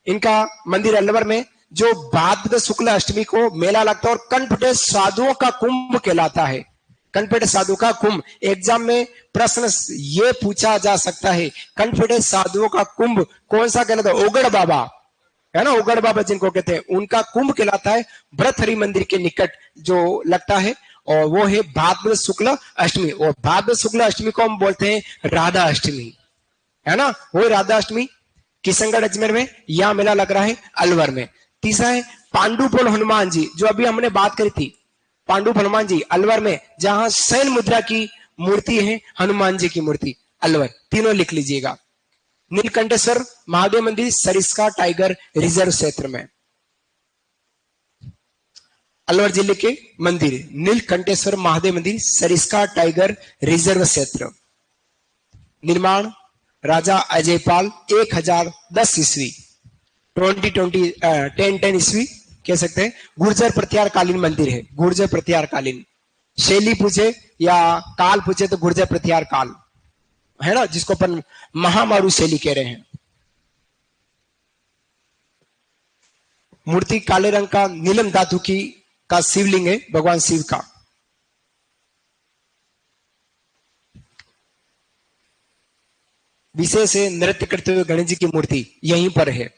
इनका मंदिर अलवर में, जो भाद्रपद शुक्ल अष्टमी को मेला लगता है और कंठपटे साधुओं का कुंभ कहलाता है। कंठपटे साधु का कुंभ, एग्जाम में प्रश्न ये पूछा जा सकता है, कंठपटे साधुओं का कुंभ कौन सा कहलाता है? ओगड़ बाबा है ना, ओगड़ बाबा जिनको कहते हैं, उनका कुंभ कहलाता है भृतहरि मंदिर के निकट जो लगता है, और वो है भाद्रपद शुक्ल अष्टमी। और भाद्रपद शुक्ल अष्टमी को हम बोलते हैं राधा अष्टमी, है ना। वो राधा अष्टमी किशनगढ़ अजमेर में, यहां मेला लग रहा है अलवर में। तीसरा है पांडुपोल हनुमान जी, जो अभी हमने बात करी थी, पांडुप हनुमान जी अलवर में, जहां शयन मुद्रा की मूर्ति है, हनुमान जी की मूर्ति अलवर। तीनों लिख लीजिएगा। नीलकंठेश्वर महादेव मंदिर सरिस्का टाइगर रिजर्व क्षेत्र में, अलवर जिले के मंदिर नीलकंठेश्वर महादेव मंदिर सरिस्का टाइगर रिजर्व क्षेत्र। निर्माण राजा अजय पाल 1010 ईस्वी 1010 ईस्वी कह सकते हैं। गुर्जर प्रत्यार कालीन मंदिर है, गुर्जर प्रत्यार कालीन। शैली पूछे या काल पूछे तो गुर्जर प्रत्यार काल है ना, जिसको अपन महामारू शैली कह रहे हैं। मूर्ति काले रंग का नीलम धातु की का शिवलिंग है, भगवान शिव का। विशेष है नृत्य करते हुए गणेश जी की मूर्ति यहीं पर है।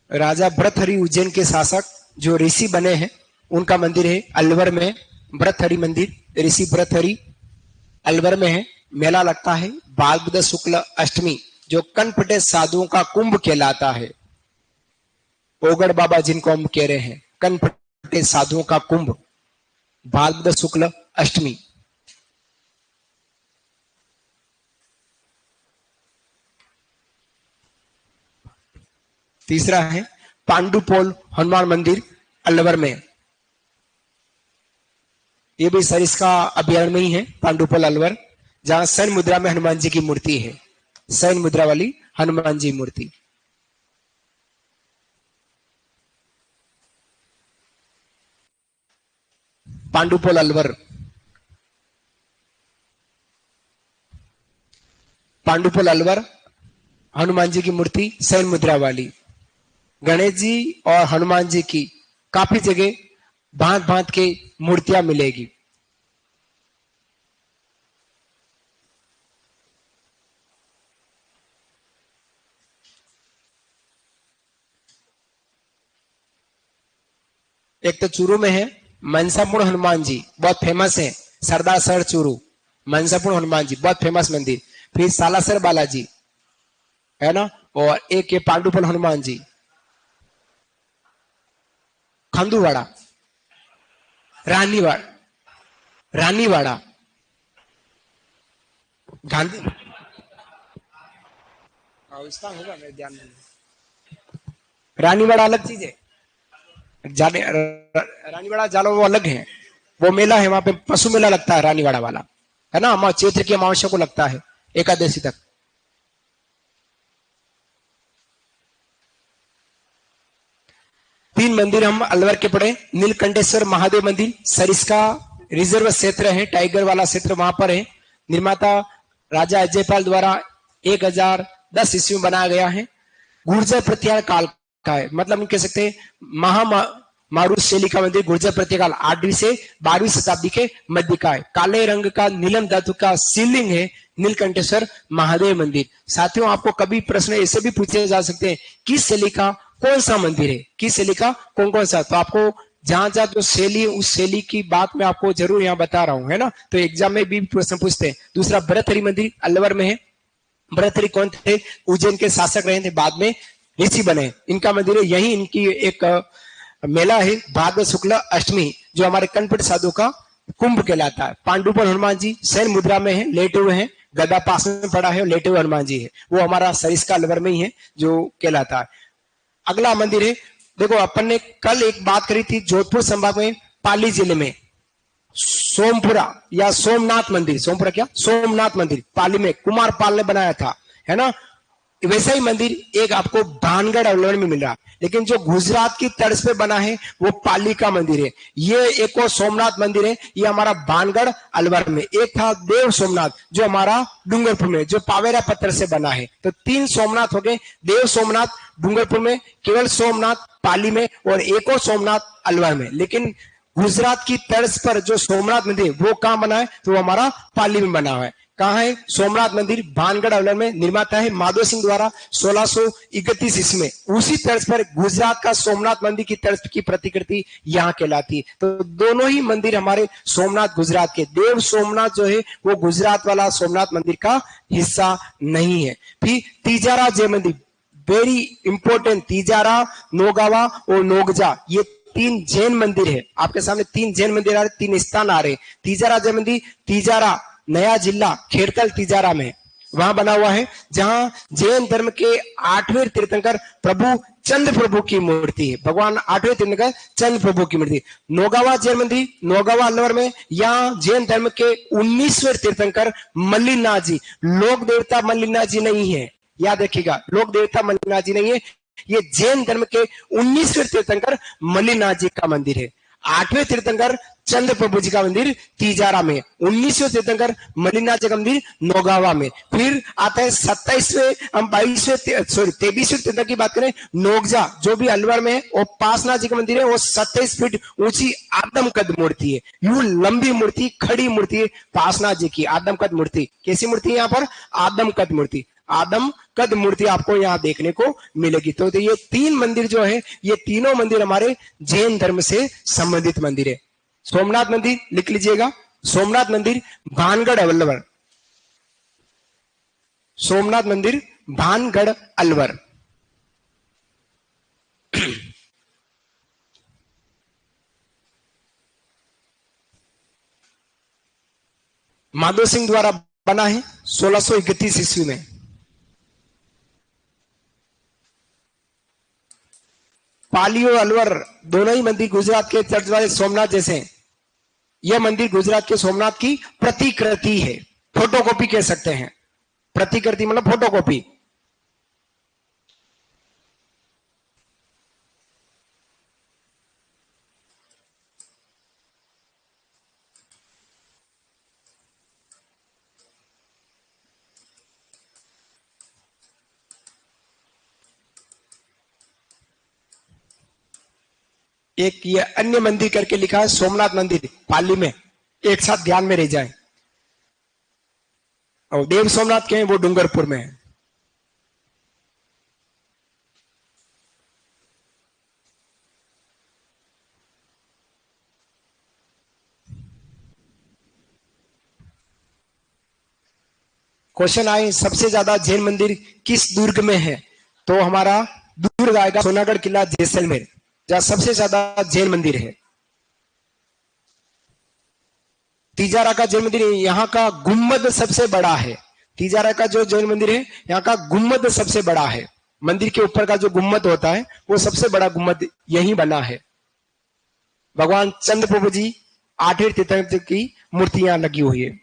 राजा भृतहरि उज्जैन के शासक जो ऋषि बने हैं, उनका मंदिर है अलवर में। भृतहरि मंदिर, ऋषि भृतहरि अलवर में है। मेला लगता है भाद्रपद शुक्ल अष्टमी, जो कंठपटे साधुओं का कुंभ कहलाता है। ओगड़ बाबा जिनको हम कह रहे हैं, कंठपटे साधुओं का कुंभ, भाद्रपद शुक्ल अष्टमी। तीसरा है पांडुपोल हनुमान मंदिर अलवर में, ये भी सरिस्का अभ्यारण्य में ही है, पांडुपोल अलवर, जहां शयन मुद्रा में हनुमान जी की मूर्ति है, शयन मुद्रा वाली हनुमान जी मूर्ति। पांडुपोल अलवर, पांडुपोल अलवर, हनुमान जी की मूर्ति शयन मुद्रा वाली। गणेश जी और हनुमान जी की काफी जगह भांत भांत की मूर्तियां मिलेगी। एक तो चूरू में है मनसापुर हनुमान जी, बहुत फेमस है। सरदार सर चूरू, मनसापुर हनुमान जी बहुत फेमस मंदिर। फिर सालासर बालाजी है ना, और एक ये पांडुपन हनुमान जी। खंडूवाड़ा, रानीवाड़ा, रानीवाड़ा, गांधी। इसका होगा मेरे ध्यान में। रानीवाड़ा अलग चीज है। रानीवाड़ा जालो वो अलग है। वो मेला है, वहां पे पशु मेला लगता है रानीवाड़ा वाला, है ना, हमारे चैत्र की अमावस्या को लगता है, एकादशी तक। 3 मंदिर हम अलवर के पड़े। नीलकंठेश्वर महादेव मंदिर सरिस्का रिजर्व क्षेत्र है, टाइगर वाला क्षेत्र वहां पर है। निर्माता राजा अजयपाल द्वारा 1010 ईस्वी में बनाया गया है। गुर्जर प्रत्यार काल का है, मतलब हम कह सकते हैं महा मारुत शैली का मंदिर गुर्जर प्रत्यकाल 8वीं से 12वीं शताब्दी के मध्य का है। काले रंग का नीलम धातु का शिवलिंग है नीलकंठेश्वर महादेव मंदिर। साथियों, आपको कभी प्रश्न ऐसे भी पूछे जा सकते हैं, किस शैली का कौन सा मंदिर है, किस शैली का कौन कौन सा, तो आपको जहां जहां जो शैली है उस शैली की बात मैं आपको जरूर यहाँ बता रहा हूँ, है ना। तो एग्जाम में भी प्रश्न पूछते हैं। दूसरा भरतहरि मंदिर अलवर में है। भरतहरि कौन थे? उज्जैन के शासक रहे थे, बाद में ऋषि बने। इनका मंदिर है, यही इनकी एक मेला है भाद्र शुक्ल अष्टमी, जो हमारे कनपट साधु का कुंभ कहलाता है। पांडुपन हनुमान जी शयन मुद्रा में है, लेटे हुए हैं, गदा पास में पड़ा है और लेटे हुए हनुमान जी है। वो हमारा सरिस्का अलवर में ही है जो कहलाता है। अगला मंदिर है, देखो अपन ने कल एक बात करी थी जोधपुर संभाग में पाली जिले में सोमपुरा या सोमनाथ मंदिर, सोमपुरा क्या सोमनाथ मंदिर पाली में कुमारपाल ने बनाया था, है ना। वैसा ही मंदिर एक आपको भानगढ़ अलवर में मिला, लेकिन जो गुजरात की तर्ज पे बना है वो पाली का मंदिर है। ये एक और सोमनाथ मंदिर है, ये हमारा भानगढ़ अलवर में। एक था देव सोमनाथ जो हमारा डूंगरपुर में, जो पावेरा पत्थर से बना है। तो 3 सोमनाथ हो गए, देव सोमनाथ डूंगरपुर में, केवल सोमनाथ पाली में, और एक और सोमनाथ अलवर में। लेकिन गुजरात की तर्ज पर जो सोमनाथ मंदिर वो कहां बना है, तो वो हमारा पाली में बना हुआ है। कहा है सोमनाथ मंदिर? भानगढ़ अलवर में। निर्माता है माधो सिंह द्वारा 1631 ईस्वी में। उसी तर्ज पर गुजरात का सोमनाथ मंदिर की तर्ज की प्रतिकृति यहाँ कहलाती है। तो दोनों ही मंदिर हमारे सोमनाथ गुजरात के। देव सोमनाथ जो है वो गुजरात वाला सोमनाथ मंदिर का हिस्सा नहीं है। फिर तीजारा जय मंदिर, वेरी इंपॉर्टेंट। तीजारा, नोगावा और नोगजा, ये 3 जैन मंदिर है। आपके सामने 3 जैन मंदिर आ रहे, 3 स्थान आ रहे। तीजारा जय मंदिर, तीजारा नया जिला खेड़कल तीजारा में वहां बना हुआ है, जहां जैन धर्म के 8वें तीर्थंकर प्रभु चंद्र प्रभु की मूर्ति है। भगवान 8वें तीर्थंकर चंद्र प्रभु की मूर्ति। नोगावा जैन मंदिर, नोगावा अलवर में, यहाँ जैन धर्म के 19वें तीर्थंकर मल्लिनाथ जी, लोक देवता मल्लिनाथ जी नहीं है, याद रखिएगा, लोक देवता मल्लिनाथ जी नहीं है, ये जैन धर्म के 19वें तीर्थंकर मल्लिनाथ जी का मंदिर है। 8वें तीर्थंकर चंद्र प्रभु जी का मंदिर तीजारा में, 19वें तीर्थंकर मल्लिनाथ जी का मंदिर नौगावा में। फिर आता है 27वें, हम 22वें सॉरी 23वें तीर्थंकर की बात करें, नोगजा जो भी अलवर में है, और पासनाथ जी का मंदिर है। वो 27 फीट ऊंची आदम कद मूर्ति है, यूं लंबी मूर्ति, खड़ी मूर्ति है पासनाथ जी की, आदम कद मूर्ति। कैसी मूर्ति है यहाँ पर? आदम कद मूर्ति, आदम कद मूर्ति आपको यहाँ देखने को मिलेगी। तो ये 3 मंदिर जो है, ये तीनों मंदिर हमारे जैन धर्म से संबंधित मंदिर है। सोमनाथ मंदिर लिख लीजिएगा, सोमनाथ मंदिर भानगढ़ अलवर, सोमनाथ मंदिर भानगढ़ अलवर। माधो सिंह द्वारा बना है 1631 ईस्वी में। पाली और अलवर दोनों ही मंदिर गुजरात के तर्ज वाले सोमनाथ जैसे हैं। यह मंदिर गुजरात के सोमनाथ की प्रतिकृति है, फोटोकॉपी कह सकते हैं। प्रतिकृति मतलब फोटोकॉपी। एक ये अन्य मंदिर करके लिखा है, सोमनाथ मंदिर पाली में, एक साथ ध्यान में रह जाए। और देव सोमनाथ के हैं वो डूंगरपुर में है। क्वेश्चन आए सबसे ज्यादा जैन मंदिर किस दुर्ग में है, तो हमारा दुर्ग आएगा सोनागढ़ किला जैसलमेर, जहां सबसे ज्यादा जैन मंदिर है। तिजारा का जैन मंदिर, यहाँ का गुम्बद सबसे बड़ा है। तिजारा का जो जैन मंदिर है यहाँ का गुम्बद सबसे बड़ा है। मंदिर के ऊपर का जो गुम्बद होता है वो सबसे बड़ा गुम्बद यही बना है। भगवान चंद्र प्रभु जी 8वें तीर्थंकर की मूर्तियां लगी हुई है।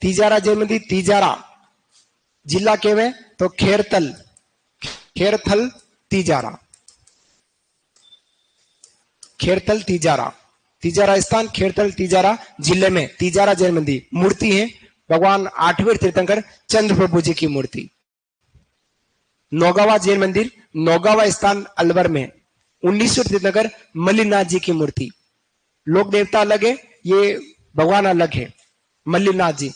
तिजारा जैन मंदिर, तिजारा जिला के में तो खेरथल, खेरथल तिजारा, खेरथल तिजारा, तिजारा स्थान खेरथल तिजारा जिले में तिजारा जैन मंदिर। मूर्ति है भगवान 8वें तीर्थंकर चंद्र प्रभु जी की मूर्ति। नौगावा जैन मंदिर, नौगावा स्थान अलवर में 19वें तीर्थंकर मल्लिनाथ जी की मूर्ति। लोक देवता अलग है, ये भगवान अलग है, मल्लिनाथ जी।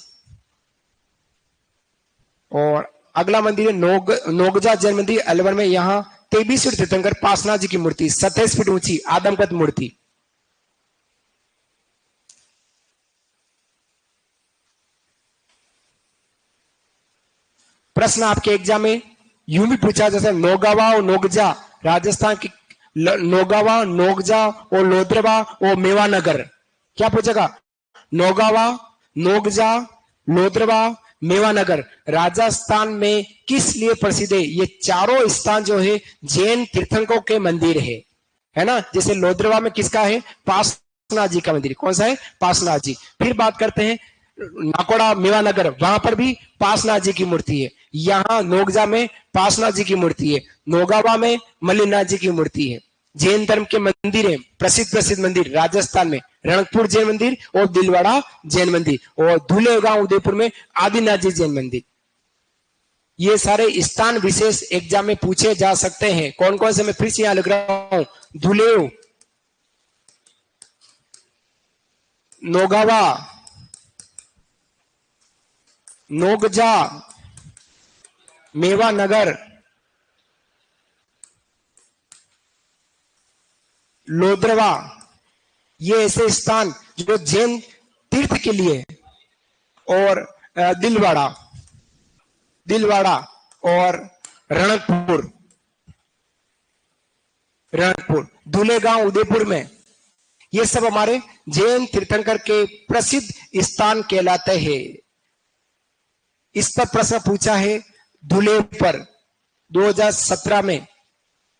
और अगला मंदिर है नोगजा जैन मंदिर अलवर में, यहाँ 23वें तीर्थंकर पासनाथ जी की मूर्ति, 27 फीट ऊंची आदमकद मूर्ति। प्रश्न आपके एग्जाम में यूं भी पूछा, जैसे नौगावा और नोगजा राजस्थान की, नौगावा नोगजा और लोद्रवा और मेवानगर, क्या पूछेगा? नौगावा, नोगजा, लोद्रवा, मेवानगर राजस्थान में किस लिए प्रसिद्ध है? ये चारों स्थान जो है जैन तीर्थंकरों के मंदिर है ना। जैसे लोद्रवा में किसका है? पासनाथ जी का मंदिर। कौन सा है? पासनाथ जी। फिर बात करते हैं नाकोड़ा मेवानगर, वहां पर भी पासनाथ जी की मूर्ति है। यहाँ नोगजा में पासनाथ जी की मूर्ति है, नौगावा में मल्लिनाथ जी की मूर्ति है। जैन धर्म के मंदिर है, प्रसिद्ध मंदिर राजस्थान में रणकपुर जैन मंदिर और दिलवाड़ा जैन मंदिर, और धुलेगांव उदयपुर में आदिनाथ जी जैन मंदिर। ये सारे स्थान विशेष एग्जाम में पूछे जा सकते हैं। कौन कौन से मैं फिर से यहां लिख रहा हूं? धुलेव, नौगावा, नोगजा, मेवानगर, लोद्रवा, ये ऐसे स्थान जो जैन तीर्थ के लिए, और दिलवाड़ा, दिलवाड़ा और रणकपुर, रणकपुर, धुलेगांव उदयपुर में, ये सब हमारे जैन तीर्थंकर के प्रसिद्ध स्थान कहलाते हैं। इस पर प्रश्न पूछा है धुले पर 2017 में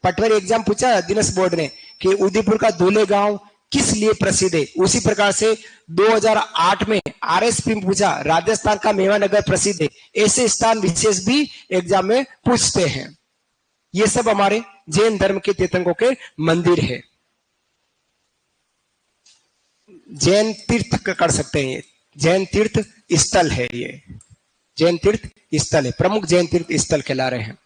पटवारी एग्जाम पूछा दिनेश बोर्ड ने कि उदयपुर का धुले गांव किस लिए प्रसिद्ध है। उसी प्रकार से 2008 में आरएसपी में पूछा राजस्थान का मेवानगर प्रसिद्ध है। ऐसे स्थान विशेष भी एग्जाम में पूछते हैं। ये सब हमारे जैन धर्म के तीर्थंकरों के मंदिर है। जैन तीर्थ कर सकते हैं, जैन तीर्थ स्थल है, ये जैन तीर्थ स्थल है, प्रमुख जैन तीर्थ स्थल कहला रहे हैं।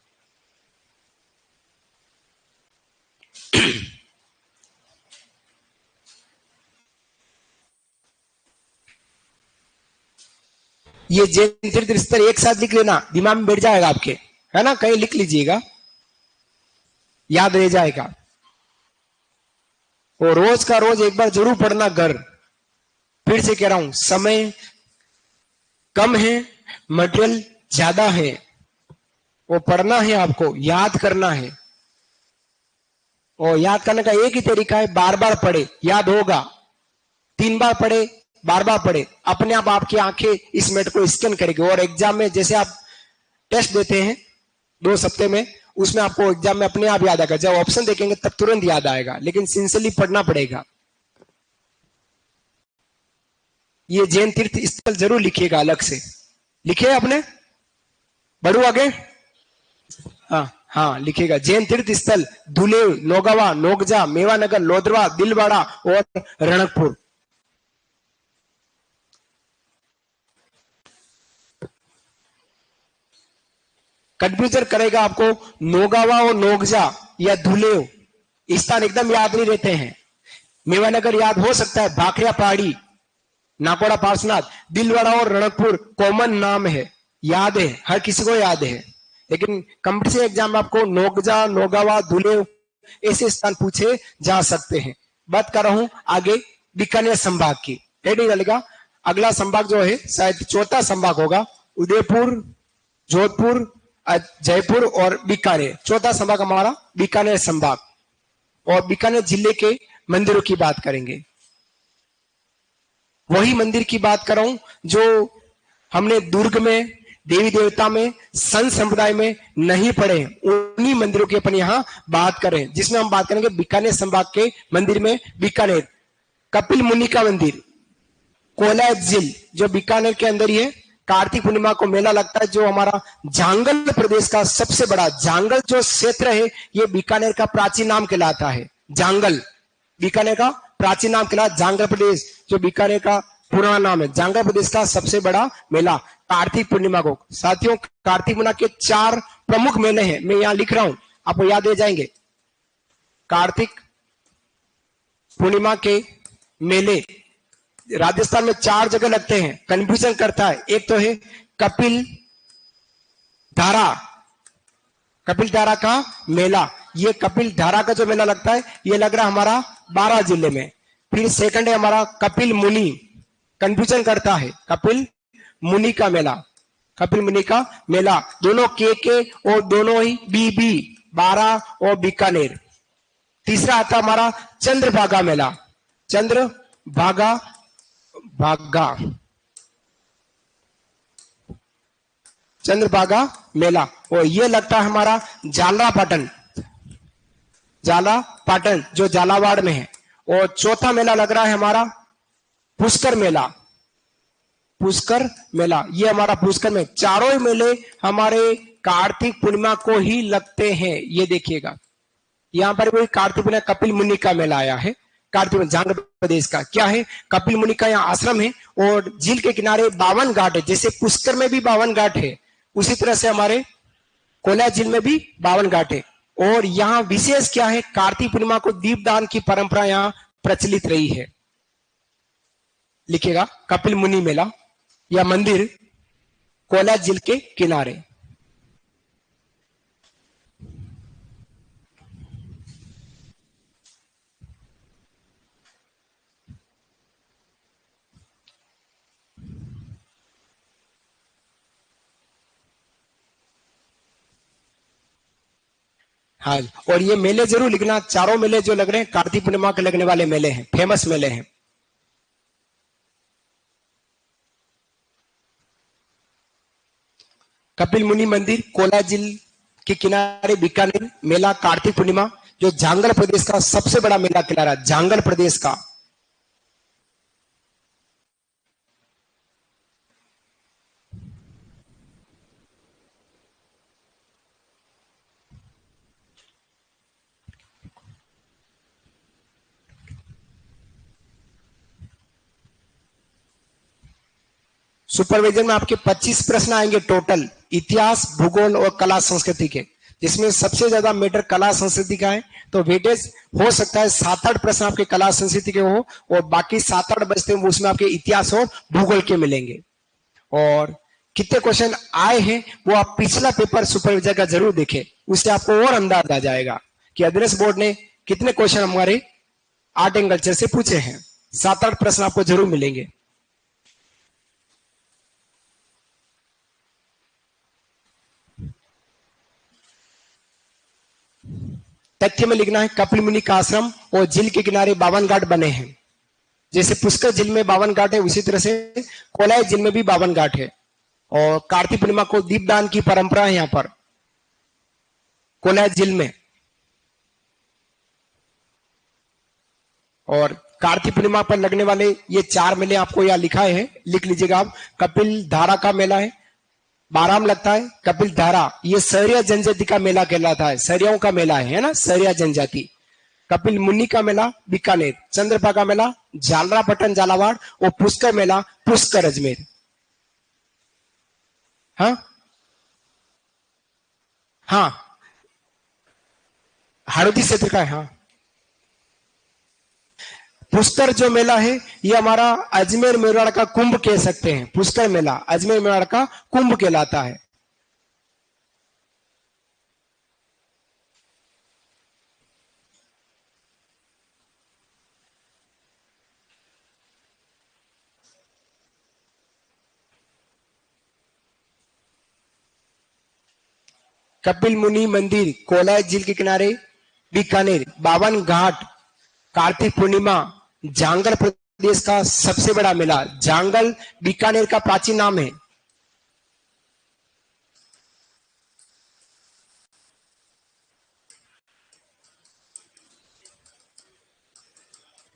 ये जैन तीर्थ स्थल एक साथ लिख लेना, दिमाग में बैठ जाएगा आपके, है ना। कहीं लिख लीजिएगा, याद रह जाएगा। और रोज का रोज एक बार जरूर पढ़ना घर। फिर से कह रहा हूं, समय कम है, मटेरियल ज्यादा है, वो पढ़ना है, आपको याद करना है। और याद करने का एक ही तरीका है, बार बार पढ़े, याद होगा। 3 बार पढ़े, बार बार पढ़े, अपने आप आपकी आंखें इस मेट को स्कैन करेगी। और एग्जाम में जैसे आप टेस्ट देते हैं 2 हफ्ते में, उसमें आपको एग्जाम में अपने आप याद आएगा। जब ऑप्शन देखेंगे तब तुरंत याद आएगा, लेकिन सिंसियरली पढ़ना पड़ेगा। ये जैन तीर्थ स्थल जरूर लिखिएगा अलग से, लिखिए आपने, बढ़ू आगे। हाँ हाँ लिखिएगा, जैन तीर्थ स्थल धुलेव, नौगावा, नोगजा, मेवानगर, लोधरवा, दिलवाड़ा और रणकपुर। कंफ्यूजन करेगा आपको नोगावा और नोगजा या धुलेव, स्थान एकदम याद नहीं रहते हैं। मेवानगर याद हो सकता है, भाखरिया पहाड़ी, नाकोड़ा पार्श्वनाथ, दिलवाड़ा और रणकपुर कॉमन नाम है, याद है, हर किसी को याद है। लेकिन कंपटीशन एग्जाम में आपको नोगजा, नोगावा, धुलेव ऐसे स्थान पूछे जा सकते हैं। बात कर रहा हूं आगे बीकानेर संभाग की, रेडी चलेगा। अगला संभाग जो है शायद चौथा संभाग होगा, उदयपुर, जोधपुर, जयपुर और बीकानेर। चौथा संभाग हमारा बीकानेर संभाग, और बीकानेर जिले के मंदिरों की बात करेंगे। वही मंदिर की बात कर रहा हूं जो हमने दुर्ग में, देवी देवता में, संत संप्रदाय में नहीं पढ़े, उन्हीं मंदिरों की अपन यहाँ बात करें, जिसमें हम बात करेंगे बीकानेर संभाग के मंदिर में। बीकानेर कपिल मुनि का मंदिर, कोलायत झील जो बीकानेर के अंदर ही है। कार्तिक पूर्णिमा को मेला लगता है, जो हमारा जांगल प्रदेश का सबसे बड़ा, जांगल जो क्षेत्र है ये बीकानेर का प्राचीन नाम कहलाता है। जांगल बीकानेर का प्राचीन नाम कहलाता, जांगल प्रदेश जो बीकानेर का पुराना नाम है। जांगल प्रदेश का सबसे बड़ा मेला कार्तिक पूर्णिमा को। साथियों कार्तिक पूर्णिमा के 4 प्रमुख मेले हैं, मैं यहां लिख रहा हूं, आपको याद रह जाएंगे। कार्तिक पूर्णिमा के मेले राजस्थान में 4 जगह लगते हैं, कंफ्यूजन करता है। एक तो है कपिल धारा, कपिल धारा का मेला, ये कपिल धारा का जो मेला लगता है ये लग रहा है हमारा 12 जिले में। फिर सेकंड है हमारा कपिल मुनि, कंफ्यूजन करता है, कपिल मुनि का मेला, कपिल मुनि का मेला, दोनों के और दोनों ही बी 12 और बीकानेर। तीसरा आता हमारा चंद्रभागा मेला, चंद्रभागा चंद्रभागा मेला, और ये लगता है हमारा जाला पाटन जो झालावाड़ में है। और चौथा मेला लग रहा है हमारा पुष्कर मेला, पुष्कर मेला, ये हमारा पुष्कर में। चारों ही मेले हमारे कार्तिक पूर्णिमा को ही लगते हैं। ये देखिएगा यहां पर कोई कार्तिक पूर्णिमा कपिल मुनि का मेला आया है, कार्तिक जांगल प्रदेश का क्या है, कपिल मुनि का यहाँ आश्रम है, और झील के किनारे 52 घाट है। जैसे पुष्कर में भी 52 घाट है, उसी तरह से हमारे कोला झील में भी 52 घाट है। और यहाँ विशेष क्या है, कार्तिक पूर्णिमा को दीपदान की परंपरा यहाँ प्रचलित रही है। लिखिएगा कपिल मुनि मेला या मंदिर कोला झील के किनारे। हाँ, और ये मेले जरूर लिखना, चारों मेले जो लग रहे हैं कार्तिक पूर्णिमा के लगने वाले मेले हैं, फेमस मेले हैं। कपिल मुनि मंदिर कोला झील के किनारे बीकानेर मेला कार्तिक पूर्णिमा, जो जांगल प्रदेश का सबसे बड़ा मेला कहला, जांगल प्रदेश का। सुपरविजन में आपके 25 प्रश्न आएंगे टोटल, इतिहास, भूगोल और कला संस्कृति के, जिसमें सबसे ज्यादा मैटर कला संस्कृति का है। तो वेटेज हो सकता है 7-8 प्रश्न आपके कला संस्कृति के हो, और बाकी 7-8 बचते हैं उसमें आपके इतिहास और भूगोल के मिलेंगे। और कितने क्वेश्चन आए हैं वो आप पिछला पेपर सुपरविजन का जरूर देखें, उससे आपको और अंदाज आ जाएगा कि अदरस बोर्ड ने कितने क्वेश्चन हमारे आर्ट एंड कल्चर से पूछे हैं। 7-8 प्रश्न आपको जरूर मिलेंगे। तथ्य में लिखना है कपिल मुनि का आश्रम और झील के किनारे 52 घाट बने हैं। जैसे पुष्कर झील में 52 घाट है, उसी तरह से कोलाई झील में भी 52 घाट है। और कार्तिक पूर्णिमा को दीपदान की परंपरा है यहाँ पर कोलाई झील में। और कार्तिक पूर्णिमा पर लगने वाले ये 4 मेले आपको यहाँ लिखा है, लिख लीजिएगा आप। कपिल धारा का मेला है, 12 में लगता है। कपिल धारा ये सहरिया जनजाति का मेला कहलाता है, सहरियाओं का मेला है ना, सहरिया जनजाति। कपिल मुनि का मेला बीकानेर, चंद्रभागा मेला झालरापटन झालावाड़, और पुष्कर मेला पुष्कर अजमेर। हाँ हाँ, हड़ौती क्षेत्र का है। हाँ, पुष्कर जो मेला है ये हमारा अजमेर मेवाड़ का कुंभ कह सकते हैं। पुष्कर मेला अजमेर मेवाड़ का कुंभ कहलाता है। कपिल मुनि मंदिर कोलाय झील के किनारे बीकानेर, 52 घाट, कार्तिक पूर्णिमा, जांगल प्रदेश का सबसे बड़ा मेला। जांगल बीकानेर का प्राचीन नाम है।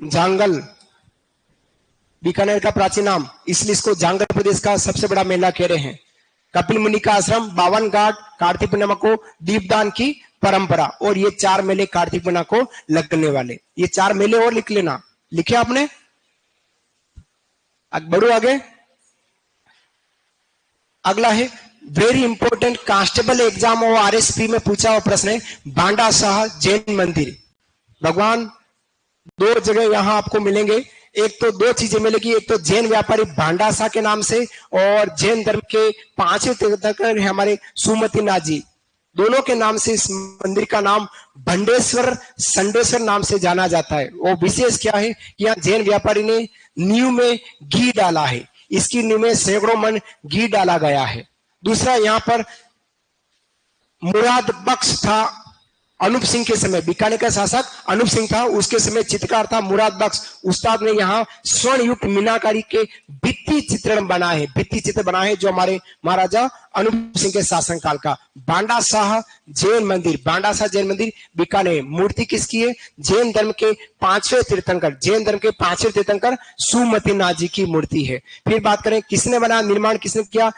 जांगल बीकानेर का प्राचीन नाम, इसलिए इसको जांगल प्रदेश का सबसे बड़ा मेला कह रहे हैं। कपिल मुनि का आश्रम, 52 घाट, कार्तिक पूर्णिमा को दीपदान की परंपरा, और ये 4 मेले कार्तिक पूर्णिमा को लगने वाले। ये 4 मेले और लिख लेना। लिखे आपने? बढ़ो आगे। अगला है वेरी इंपॉर्टेंट कांस्टेबल एग्जाम और आरएसपी में पूछा हुआ प्रश्न है, बांडा शाह जैन मंदिर। भगवान 2 जगह यहां आपको मिलेंगे। एक तो 2 चीजें मिलेगी, एक तो जैन व्यापारी भांडा शाह के नाम से, और जैन धर्म के 5वें तीर्थंकर हमारे सुमति नाथ जी, दोनों के नाम से इस मंदिर का नाम भंडेश्वर संडेश्वर नाम से जाना जाता है। वो विशेष क्या है कि यहाँ जैन व्यापारी ने नींव में घी डाला है, इसकी नींव में सैकड़ों मन घी डाला गया है। दूसरा, यहाँ पर मुराद बख्श था अनूप सिंह के समय, बीकानेर का शासक अनूप सिंह था, उसके समय चित्रकार था मुराद बख्श। उस्ताद ने यहाँ स्वर्ण युक्त मीनाकारी के भित्ति चित्रण बनाए हैं, भित्ति चित्र बनाए हैं, जो हमारे महाराजा अनूप सिंह के शासन काल का। बांडा शाह जैन मंदिर, बांडा शाह जैन मंदिर बीकानेर। मूर्ति किसकी है? जैन धर्म के 5वें तीर्थंकर, जैन धर्म के 5वें तीर्थंकर सुमति नाथ जी की मूर्ति है। फिर बात करें किसने बनाया, निर्माण किसने किया?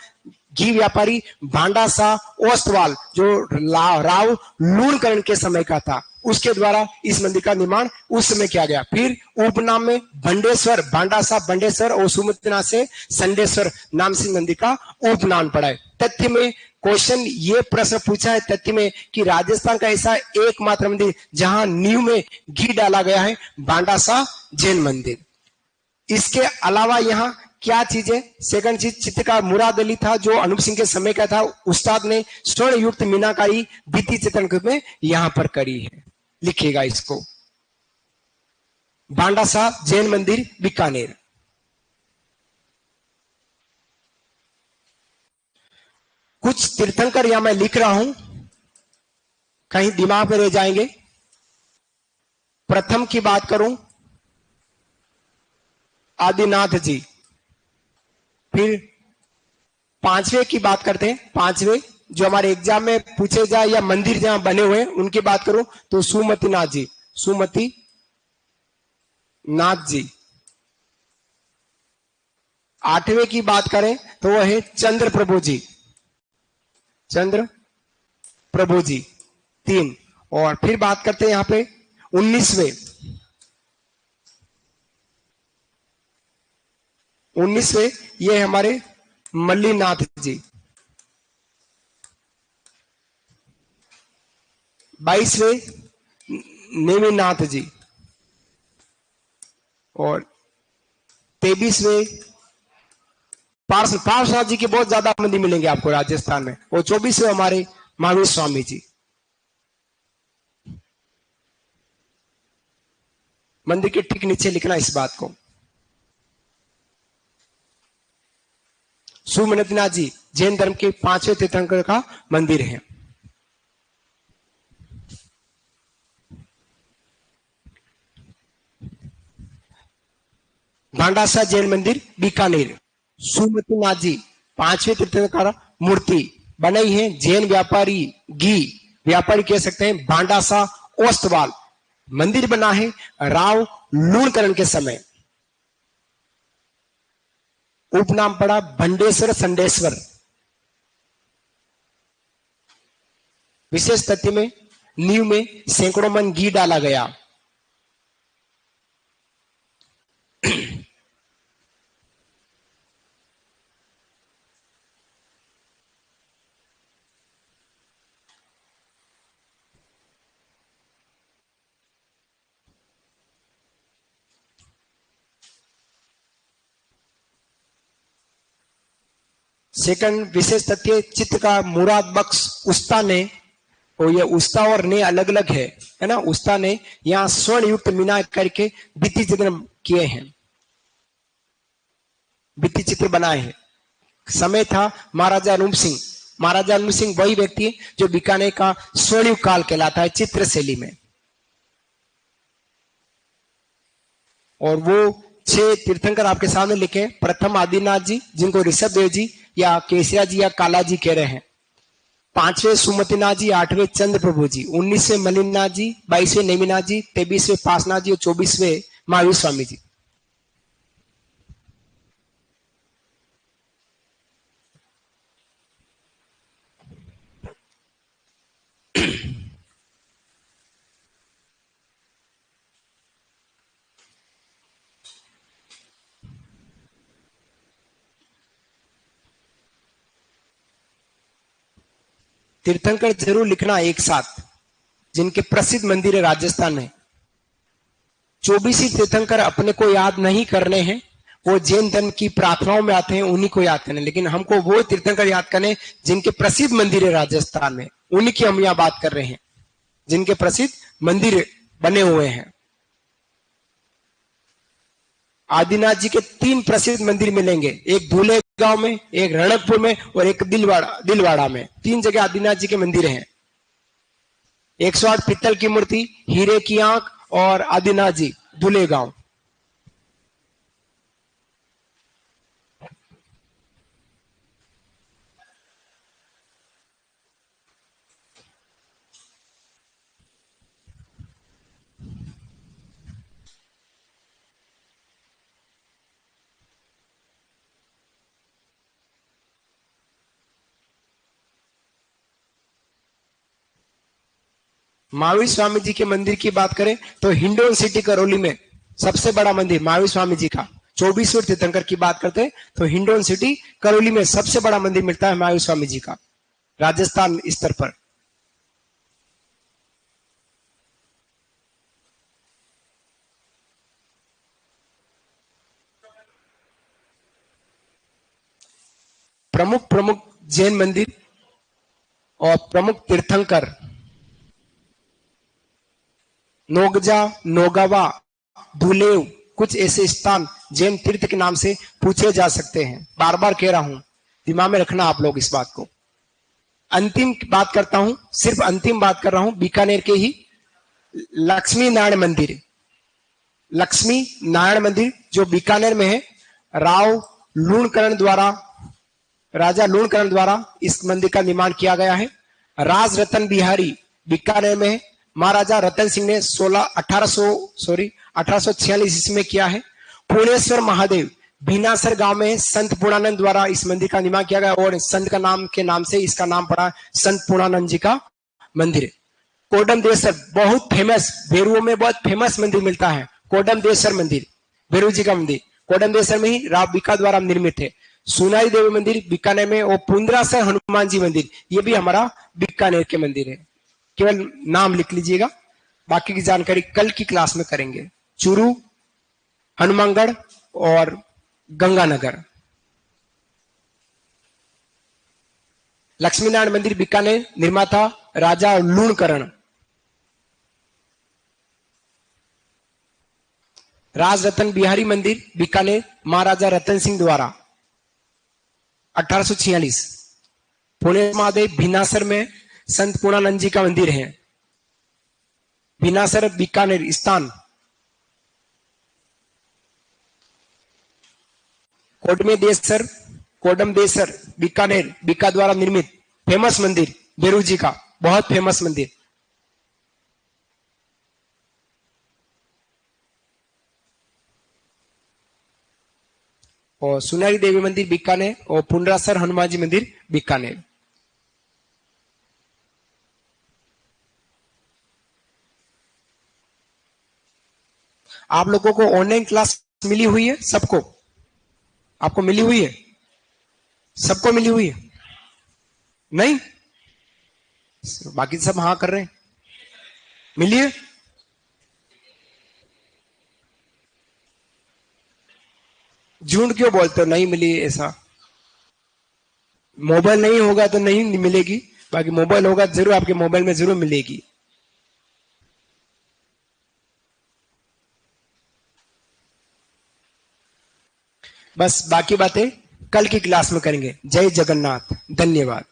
घी व्यापारी भांडा शाह ओस्तवाल, जो राव लूणकरण के समय का था, उसके द्वारा इस मंदिर का निर्माण उस समय किया गया। फिर उपनाम में भंडेश्वर, भांडा शाह भंडेश्वर और सुमतिनाथ से संडेश्वर नाम से मंदिर का उपनाम पड़ा है। तथ्य में क्वेश्चन ये प्रश्न पूछा है तथ्य में कि राजस्थान का ऐसा एकमात्र मंदिर जहां नींव में घी डाला गया है, बांडा शाह जैन मंदिर। इसके अलावा यहाँ क्या चीज है? सेकंड चीज, चित्रकार मुराद अली था, जो अनूप सिंह के समय का था। उस्ताद ने स्वर्ण युक्त मीनाकारी भित्ति चित्रण में यहां पर करी है। लिखिएगा इसको, बांडा शाह जैन मंदिर बीकानेर। कुछ तीर्थंकर यहां मैं लिख रहा हूं, कहीं दिमाग में रह जाएंगे। प्रथम की बात करूं, आदिनाथ जी। फिर 5वें की बात करते हैं, 5वें जो हमारे एग्जाम में पूछे जाए या मंदिर जहां बने हुए हैं उनकी बात करूं तो सुमति नाथ जी, सुमति नाथ जी। 8वें की बात करें तो वह है चंद्र प्रभु जी, चंद्र प्रभु जी 3। और फिर बात करते हैं यहां पे 19वें ये हमारे मल्लीनाथ जी। 22वें नेमिनाथ जी। और 23वें पार्श्वनाथ जी के बहुत ज्यादा मंदिर मिलेंगे आपको राजस्थान में। और 24वें हमारे महावीर स्वामी जी। मंदिर के ठीक नीचे लिखना इस बात को, सुमतिनाथ जी जैन धर्म के 5वें तीर्थंकर का मंदिर है। भांडा शाह जैन मंदिर बीकानेर। सुमतिनाथ जी 5वें तीर्थंकर मूर्ति बनाई है जैन व्यापारी, घी व्यापारी कह सकते हैं, भांडा शाह ओस्तवाल। मंदिर बना है राव लूणकरण के समय। उपनाम पड़ा भंडेश्वर संडेश्वर। विशेष तथ्य में नींव में सैकड़ों मन घी डाला गया। सेकंड विशेष तथ्य, चित्र का मुराद बख्श उस्ता ने, और ये उस्ता और ने अलग अलग है ना। उस्ता ने यहाँ स्वर्ण युक्त मीनार करके भित्ति चित्र किए हैं, भित्ति चित्र बनाए हैं। समय था महाराजा रूप सिंह। महाराजा रूप सिंह वही व्यक्ति है जो बीकानेर का स्वर्णयुग काल कहलाता है चित्र शैली में। और वो 6 तीर्थंकर आपके सामने लिखे। प्रथम आदिनाथ जी, जिनको ऋषभ देव जी या केसिया जी या काला जी कह रहे हैं। 5वें सुमतिनाथ जी, 8वें चंद्र प्रभु जी, 19वें मलिनाथ जी, 22वें नेमिनाथ जी, 23वें पासनाथ जी और 24वें महावीर स्वामी जी। तीर्थंकर जरूर लिखना एक साथ, जिनके प्रसिद्ध मंदिर है राजस्थान में। 24 ही तीर्थंकर अपने को याद नहीं करने हैं, वो जैन धर्म की प्रार्थनाओं में आते हैं, उन्हीं को याद करने। लेकिन हमको वो तीर्थंकर याद करने जिनके प्रसिद्ध मंदिर है राजस्थान में, उन्हीं की हम यहाँ बात कर रहे हैं, जिनके प्रसिद्ध मंदिर बने हुए हैं। आदिनाथ जी के 3 प्रसिद्ध मंदिर मिलेंगे, एक धूले गांव में, एक रणकपुर में और एक दिलवाड़ा में। 3 जगह आदिनाथ जी के मंदिर हैं। 108 पीतल की मूर्ति, हीरे की आंख और आदिनाथ जी धूले गांव। महावीर स्वामी जी के मंदिर की बात करें तो हिंडोन सिटी करौली में सबसे बड़ा मंदिर महावीर स्वामी जी का। 24वें तीर्थंकर की बात करते हैं तो हिंडोन सिटी करौली में सबसे बड़ा मंदिर मिलता है महावीर स्वामी जी का, राजस्थान स्तर पर। प्रमुख प्रमुख जैन मंदिर और प्रमुख तीर्थंकर नोगजा, नोगावा, धुलेव, कुछ ऐसे स्थान जैन तीर्थ के नाम से पूछे जा सकते हैं। बार बार कह रहा हूं, दिमाग में रखना आप लोग इस बात को। अंतिम बात करता हूं, सिर्फ अंतिम बात कर रहा हूं, बीकानेर के ही लक्ष्मी नारायण मंदिर। लक्ष्मी नारायण मंदिर जो बीकानेर में है, राव लूणकरण द्वारा, राजा लूणकरण द्वारा इस मंदिर का निर्माण किया गया है। राज रतन बिहारी बीकानेर में है। महाराजा रतन सिंह ने 1846 ईस्वी में किया है। पूर्णेश्वर महादेव भीनासर गांव में संत पूर्णानंद द्वारा इस मंदिर का निर्माण किया गया और संत का नाम के नाम से इसका नाम पड़ा संत पूर्णानंद जी का मंदिर। कोडमदेश्वर बहुत फेमस, भेरुओं में बहुत फेमस मंदिर मिलता है, कोडमदेश्वर मंदिर, भेरू जी का मंदिर कोडमदेश्वर में ही राव बीका द्वारा निर्मित है। सुनाई देवी मंदिर बीकानेर में और पुंद्रासर हनुमान जी मंदिर, ये भी हमारा बीकानेर के मंदिर है। केवल नाम लिख लीजिएगा, बाकी की जानकारी कल की क्लास में करेंगे। चूरू, हनुमानगढ़ और गंगानगर। लक्ष्मी नारायण मंदिर बीकानेर, निर्माता राजा लूणकरण। राज रतन बिहारी मंदिर बीकानेर, महाराजा रतन सिंह द्वारा 1846। पुणे महादेव भीनासर में संत पूर्णानंद जी का मंदिर है, भीनासर बीकानेर स्थान। कोडमदेसर बीकानेर, बीका द्वारा निर्मित फेमस मंदिर, भेरू जी का बहुत फेमस मंदिर। और सुनारी देवी मंदिर बीकानेर और पुंडरासर हनुमान जी मंदिर बीकानेर। आप लोगों को ऑनलाइन क्लास मिली हुई है? सबको? आपको मिली हुई है? सबको मिली हुई है? नहीं? बाकी सब हाँ कर रहे हैं। मिली है? झूठ क्यों बोलते हो नहीं मिली ऐसा? मोबाइल नहीं होगा तो नहीं मिलेगी, बाकी मोबाइल होगा जरूर, आपके मोबाइल में जरूर मिलेगी। बस बाकी बातें कल की क्लास में करेंगे। जय जगन्नाथ, धन्यवाद।